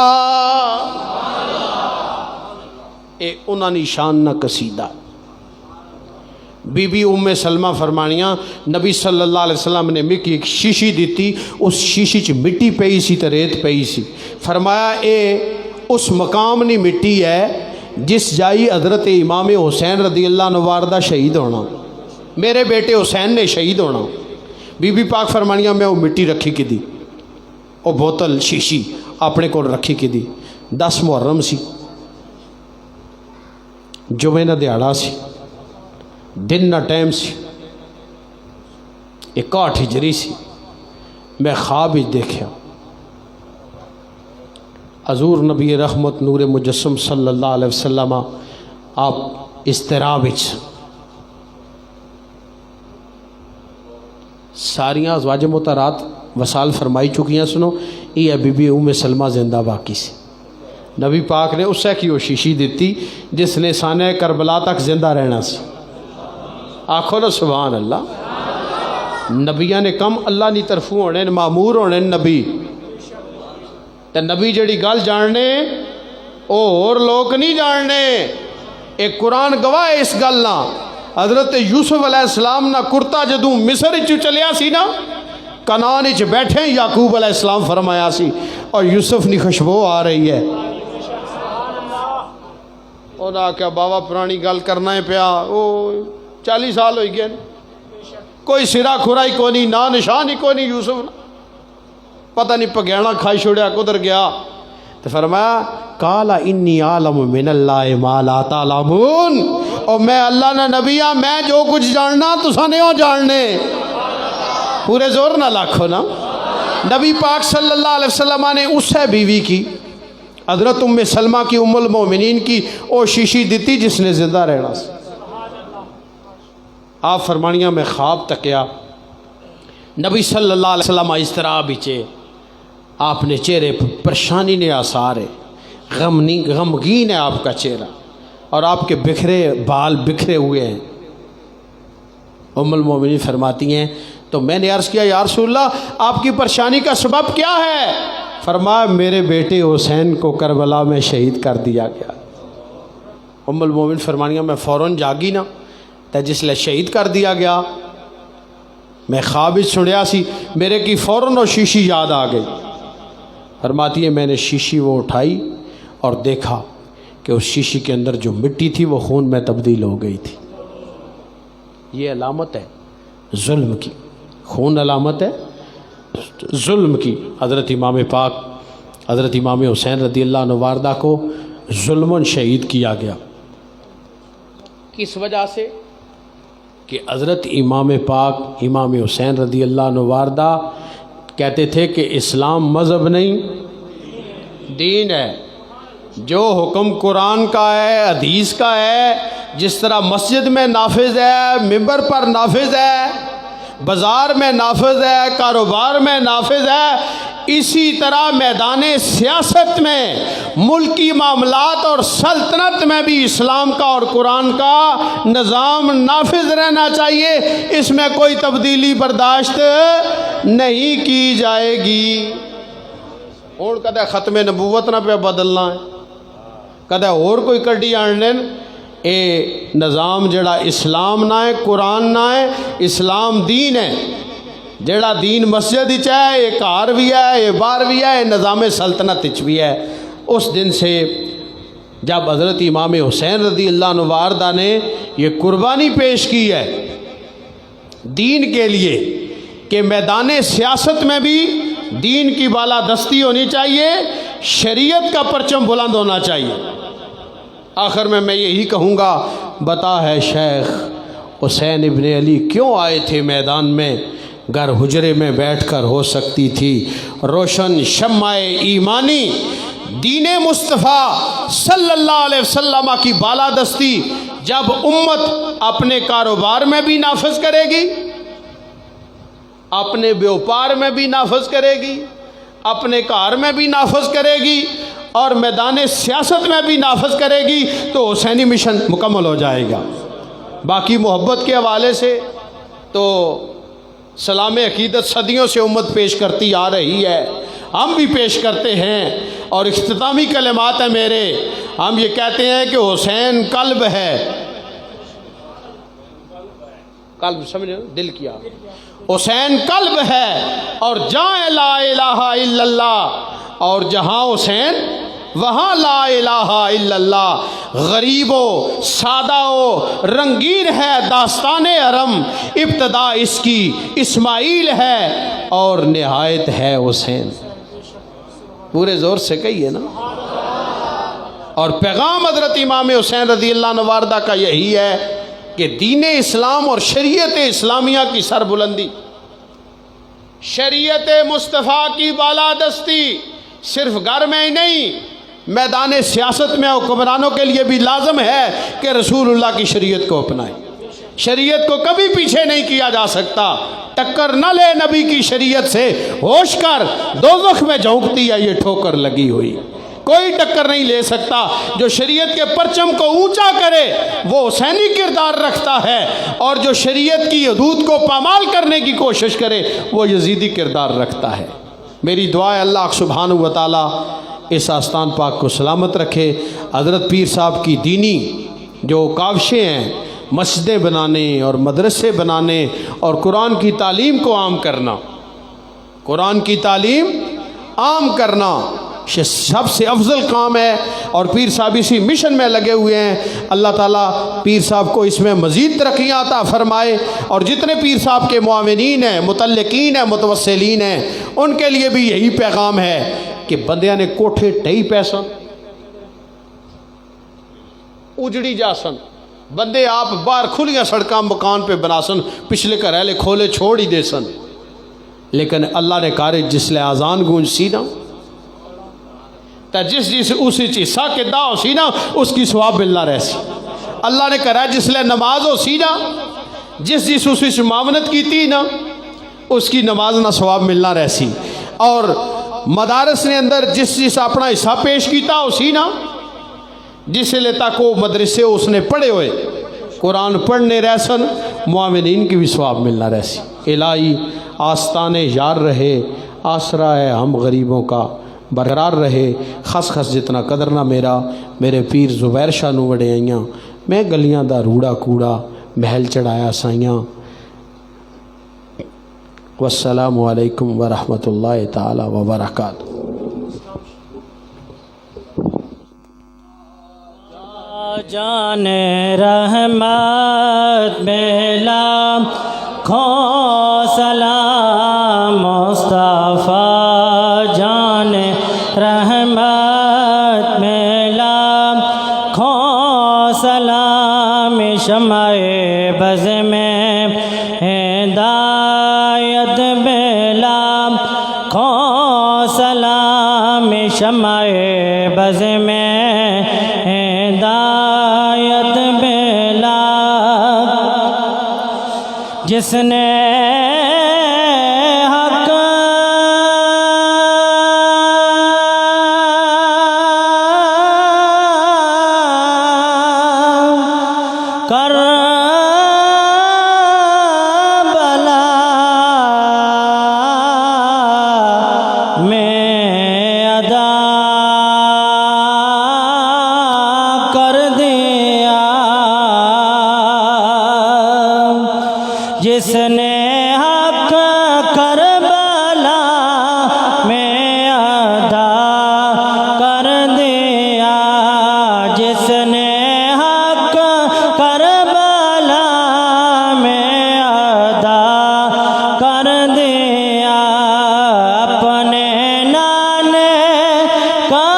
اے انہاں نی شان نہ قصیدہ بی بی ام سلمہ فرمانیاں نبی صلی اللہ علیہ وسلم نے مکی ایک شیشی دیتی، اس شیشی چ مٹی پئی سی تے ریت پئی سی، فرمایا اے اس مقام نی مٹی ہے جس جائی حضرت امام حسین رضی اللہ عنہ واردہ شہید ہونا، میرے بیٹے حسین نے شہید ہونا۔ بی بی پاک فرمانیاں میں وہ مٹی رکھی کی دی، وہ بوتل شیشی اپنے کو رکھی کی دی، 10 محرم سی، جمعہ نہ دیہڑا سی، دن نہ ٹائم سی، 61 ہجری سی، میں خواب ہی دیکھا حضور نبی رحمت نور مجسم صلی اللہ علیہ وسلم آپ اضطراب ساریاں ازواج مطہرات وصال فرمائی چکیاں، سنو یہ بی بی ام سلمہ زندہ باقی سی، نبی پاک نے اس سے کی وہ شیشی دیتی جس نے سانہ کربلا تک زندہ رہنا سی، آکھو نا سبحان اللہ۔ نبیاں نے کم اللہ نی طرفوں ہونے معمور ہونے نبی تے نبی جڑی گل جاننے اور لوگ نہیں جاننے، ایک قرآن گواہ ہے اس گل نہ۔ حضرت یوسف علیہ السلام نہ کرتا جدوں مصر چ چلیا سی نا، کنان چ بیٹھے یعقوب علیہ السلام فرمایا سی اور یوسف نی خوشبو آ رہی ہے، انہاں کیا بابا پرانی گل کرنا ہے پیا، او 40 سال ہوئی گئے، کوئی سرا کھرائی کو نہیں، نا نشان ہی کوئی نہیں یوسف، پتہ نہیں پگیانا کھائی چھوڑیا کدھر گیا، تو فرمایا قالا انی عالم من اللہ ما لا تعلمون، اور میں اللہ نے نبی ہاں، میں جو کچھ جاننا تساں نہیں ہو جاننے، پورے زور نہ لاکھو نا۔ نبی پاک صلی اللہ علیہ وسلم نے اس سے بیوی کی حضرت ام سلمہ کی ام المومنین کی او شیشی دیتی جس نے زندہ رہنا سی۔ آپ فرمانیاں میں خواب تکیا نبی صلی اللہ علیہ وسلم اضطراب بچے، آپ نے چہرے پریشانی نے آثار ہے، غمگین ہے آپ کا چہرہ، اور آپ کے بکھرے بال بکھرے ہوئے ہیں۔ ام المومنین فرماتی ہیں تو میں نے عرض کیا یا رسول اللہ آپ کی پریشانی کا سبب کیا ہے؟ فرمایا میرے بیٹے حسین کو کربلا میں شہید کر دیا گیا۔ ام المومنین فرمانیاں میں فوراً جاگی نا تے جس لئے شہید کر دیا گیا، میں خواب سنیا سی، میرے کی فوراً وہ شیشی یاد آ گئی۔ فرماتی ہے میں نے شیشی وہ اٹھائی اور دیکھا کہ اس شیشی کے اندر جو مٹی تھی وہ خون میں تبدیل ہو گئی تھی۔ یہ علامت ہے ظلم کی، خون علامت ہے ظلم کی۔ حضرت امام پاک حضرت امام حسین رضی اللہ عنہ واردہ کو ظلمن شہید کیا گیا، کس وجہ سے کہ حضرت امام پاک امام حسین رضی اللہ عنہ واردہ کہتے تھے کہ اسلام مذہب نہیں دین ہے، جو حکم قرآن کا ہے حدیث کا ہے، جس طرح مسجد میں نافذ ہے، ممبر پر نافذ ہے، بازار میں نافذ ہے، کاروبار میں نافذ ہے، اسی طرح میدان سیاست میں، ملکی معاملات اور سلطنت میں بھی اسلام کا اور قرآن کا نظام نافذ رہنا چاہیے، اس میں کوئی تبدیلی برداشت نہیں کی جائے گی۔ اور کدے ختم نبوت نہ پہ بدلنا ہے، کدے اور کوئی کڈی آنے، اے نظام جڑا اسلام نہ ہے، قرآن نہ ہے، اسلام دین ہے، جڑا دین مسجد وچ ہے، یہ گھر بھی ہے، یہ باہر بھی ہے، یہ نظام سلطنت وچ بھی ہے۔ اس دن سے جب حضرت امام حسین رضی اللہ عنہ واردہ نے یہ قربانی پیش کی ہے دین کے لیے کہ میدان سیاست میں بھی دین کی بالادستی ہونی چاہیے، شریعت کا پرچم بلند ہونا چاہیے۔ آخر میں یہی کہوں گا، بتا ہے شیخ حسین ابن علی کیوں آئے تھے میدان میں؟ گھر حجرے میں بیٹھ کر ہو سکتی تھی روشن شمع ایمانی، دین مصطفیٰ صلی اللہ علیہ وسلم کی بالادستی جب امت اپنے کاروبار میں بھی نافذ کرے گی، اپنے بیوپار میں بھی نافذ کرے گی، اپنے کار میں بھی نافذ کرے گی اور میدان سیاست میں بھی نافذ کرے گی تو حسینی مشن مکمل ہو جائے گا۔ باقی محبت کے حوالے سے تو سلام عقیدت صدیوں سے امت پیش کرتی آ رہی ہے، ہم بھی پیش کرتے ہیں، اور اختتامی کلمات ہیں میرے، ہم یہ کہتے ہیں کہ حسین قلب ہے، قلب سمجھے دل کیا، حسین قلب ہے، اور جہاں لا الہ الا اللہ، اور جہاں حسین وہاں لا الہ الا اللہ۔ غریب و سادہ و رنگین ہے داستان حرم، ابتدا اس کی اسماعیل ہے اور نہایت ہے حسین۔ پورے زور سے کہیے نا۔ اور پیغام حضرت امام حسین رضی اللہ عنہ واردہ کا یہی ہے کہ دین اسلام اور شریعت اسلامیہ کی سربلندی، شریعت مصطفیٰ کی بالادستی صرف گھر میں ہی نہیں، میدان سیاست میں حکمرانوں کے لیے بھی لازم ہے کہ رسول اللہ کی شریعت کو اپنائیں۔ شریعت کو کبھی پیچھے نہیں کیا جا سکتا، ٹکر نہ لے نبی کی شریعت سے، ہوش کر دوزخ میں جھونکتی ہے یہ ٹھوکر لگی ہوئی، کوئی ٹکر نہیں لے سکتا۔ جو شریعت کے پرچم کو اونچا کرے وہ حسینی کردار رکھتا ہے، اور جو شریعت کی حدود کو پامال کرنے کی کوشش کرے وہ یزیدی کردار رکھتا ہے۔ میری دعا ہے اللہ سبحانہ و تعالی اس آستان پاک کو سلامت رکھے۔ حضرت پیر صاحب کی دینی جو کاوشیں ہیں، مسجدیں بنانے اور مدرسے بنانے اور قرآن کی تعلیم کو عام کرنا، قرآن کی تعلیم عام کرنا سب سے افضل کام ہے، اور پیر صاحب اسی مشن میں لگے ہوئے ہیں۔ اللہ تعالیٰ پیر صاحب کو اس میں مزید ترقیاں عطا فرمائے، اور جتنے پیر صاحب کے معاونین ہیں، متعلقین ہیں، متوسلین ہیں، ان کے لیے بھی یہی پیغام ہے کہ بندیاں نے کوٹھے ٹئی پیسن اجڑی جاسن، بندے آپ باہر کھلیاں سڑکاں مکان پہ بنا سن، پچھلے گھریلے کھولے چھوڑ ہی دے سن، لیکن اللہ نے کہا جس لے آزان گونج سی نا، تا جس اسی حصہ کے دا ہو سی نا اس کی ثواب ملنا رہ سی۔ اللہ نے کہا جس لے نماز ہو سی نا، جس اسی معاونت کی تھی نا اس کی نماز نہ ثواب ملنا رہ سی، اور مدارس نے اندر جس اپنا حصہ پیش کیتا ہو سی نا، جس لے تک وہ مدرسے اس نے پڑھے ہوئے قرآن پڑھنے رہ سن، معاونین کی بھی ثواب ملنا رہ سی۔ الہی آستانے یار رہے، آسرا ہے ہم غریبوں کا برقرار رہے، خس خس جتنا قدر نہ میرا، میرے پیر زبیر شاہ نو وڑے آئیاں، میں گلیاں دا روڑا کوڑا محل چڑھایا سائیاں۔ والسلام علیکم ورحمۃ اللہ تعالی وبرکاتہ۔ جان رحمت ملا کھو سلام مصطفیٰ، جان رحمت ملا کھو سلام، شمع بز میں ہدایت ملا کھو سلام، شمع بز میں ہدایت ملا، جس نے حق جس نے حق کربلا میں ادا کر دیا، جس نے حق کربلا میں ادا کر دیا، اپنے نانے کا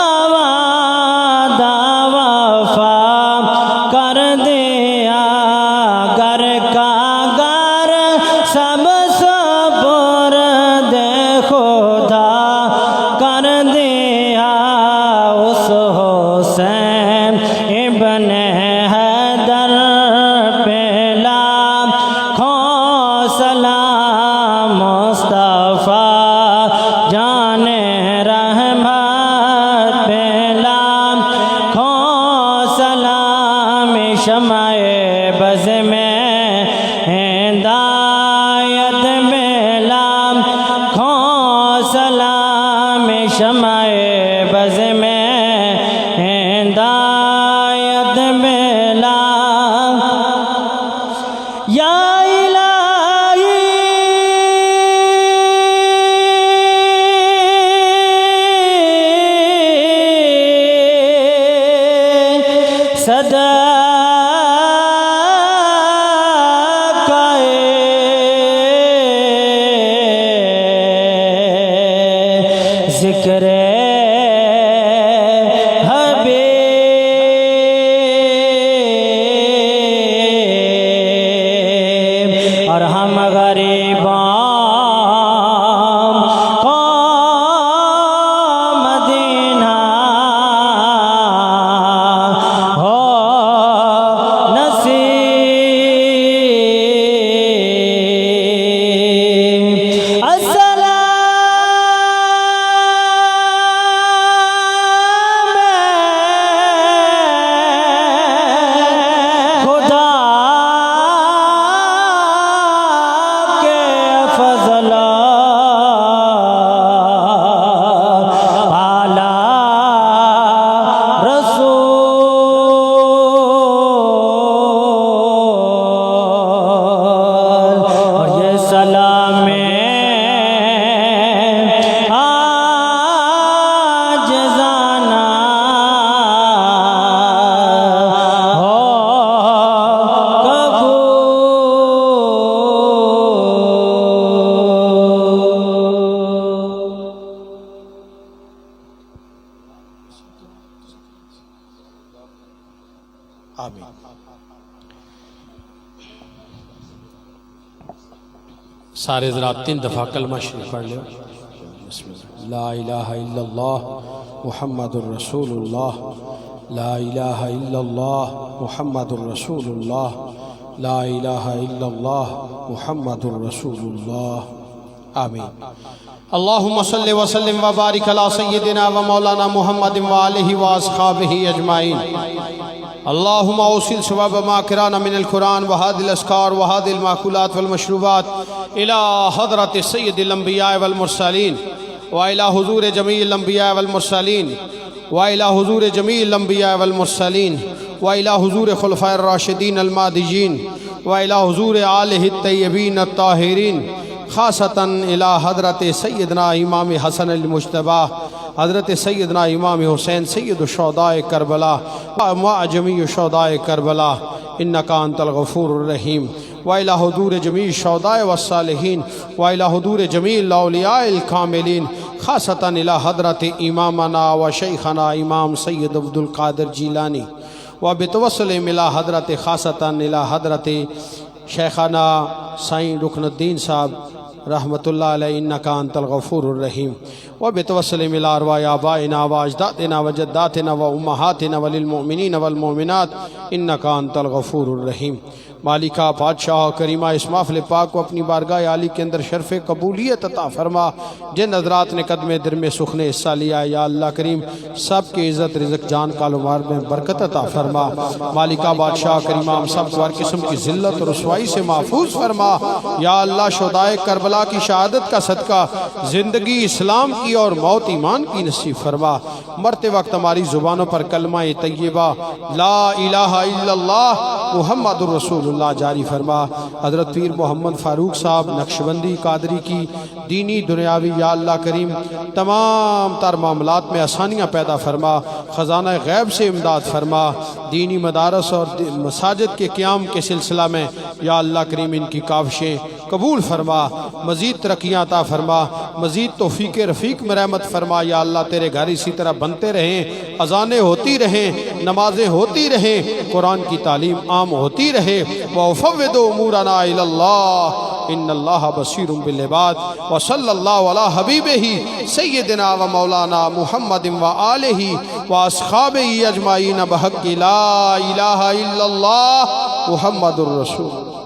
شمع بز میں ہدایت ملا کھوں سلام شمع بز میں ہدایت ملا یا ذکر حبیب اور ہم غریباں کو مدینہ ہو نصیب آمین۔ سارے حضرات 3 دفعہ کلمہ شریف پڑھ لو۔ بسم اللہ۔ لا الہ الا اللہ محمد الرسول اللہ، لا الہ الا اللہ محمد الرسول اللہ، لا الہ الا اللہ محمد الرسول اللہ۔ آمین۔ اللہم صلی وسلم وبارک علی سیدنا و مولانا محمد وآلہ واصحابہ اجمعین۔ اللہم اوصل ثواب ما قرانا من القرآن وهذه الأذكار وهذه المأكولات والمشروبات إلى حضرة سيد الأنبياء والمرسلين وإلى حضور جميع الأنبياء والمرسلين وإلى حضور جميع الأنبياء والمرسلين وإلى حضور خلفاء الراشدين المهديين وإلى حضور آلہ الطیبین الطاہرین، خاصتاً إلى حضرت سیدنا امام حسن المجتبی، حضرت سیدنا امام حسین سید الشہداء کربلا مع جمیع شہداء کربلا، انک انت الغفور الرحیم، وإلى حضور جمیع الشہداء والصالحین، وإلى حضور جمیع الاولیاء الکاملین، خاصتاً إلى حضرت امامنا و شیخنا امام سید عبدالقادر جیلانی، وبتوسل إلى حضرت خاصتاً إلى حضرت شیخنا سائیں رکن الدین صاحب رحمت اللہ علیہ، انک انت الغفور الرحیم، وبتوسل إلى أرواح آبائنا وأجدادنا وجداتنا وأمہاتنا وللمؤمنین والمؤمنات، انک انت الغفور الرحیم۔ مالکہ بادشاہ کریمہ اس محفل پاک کو اپنی بارگاہ عالی کے اندر شرف قبولیت عطا فرما۔ جن حضرات نے قدم در میں سخن حصہ لیا ہے یا اللہ کریم سب کی عزت رزق جان کاروبار میں برکت عطا فرما۔ مالکہ بادشاہ کریمہ ہم سب کو ہر قسم کی ذلت اور رسوائی سے محفوظ فرما۔ یا اللہ شہدائے کربلا کی شہادت کا صدقہ زندگی اسلام کی اور موت ایمان کی نصیب فرما۔ مرتے وقت ہماری زبانوں پر کلمہ طیبہ لا الہ الا اللہ محمد الرسول اللہ جاری فرما۔ حضرت پیر محمد فاروق صاحب نقشبندی قادری کی دینی دنیاوی یا اللہ کریم تمام تر معاملات میں آسانیاں پیدا فرما، خزانہ غیب سے امداد فرما، دینی مدارس اور مساجد کے قیام کے سلسلہ میں یا اللہ کریم ان کی کاوشیں قبول فرما، مزید ترقیاں عطا فرما، مزید توفیق رفیق میں رحمت فرما۔ یا اللہ تیرے گھر اسی طرح بنتے رہیں، اذانیں ہوتی رہیں، نمازیں ہوتی رہیں، قرآن کی تعلیم عام ہوتی رہے۔ وَأُفَوِّضُ أُمُورَنَا إِلَى اللَّهِ إِنَّ اللَّهَ بَصِيرٌ بِالْعِبَادِ وَصَلَّى اللَّهُ عَلَى حَبِيبِهِ سَيِّدِنَا وَمَوْلَانَا مُحَمَّدٍ وَآلِهِ وَأَصْحَابِهِ أَجْمَعِينَ بِحَقِّ لَا إِلَٰهَ إِلَّا اللَّهُ مُحَمَّدٌ رَسُولُ اللَّهِ۔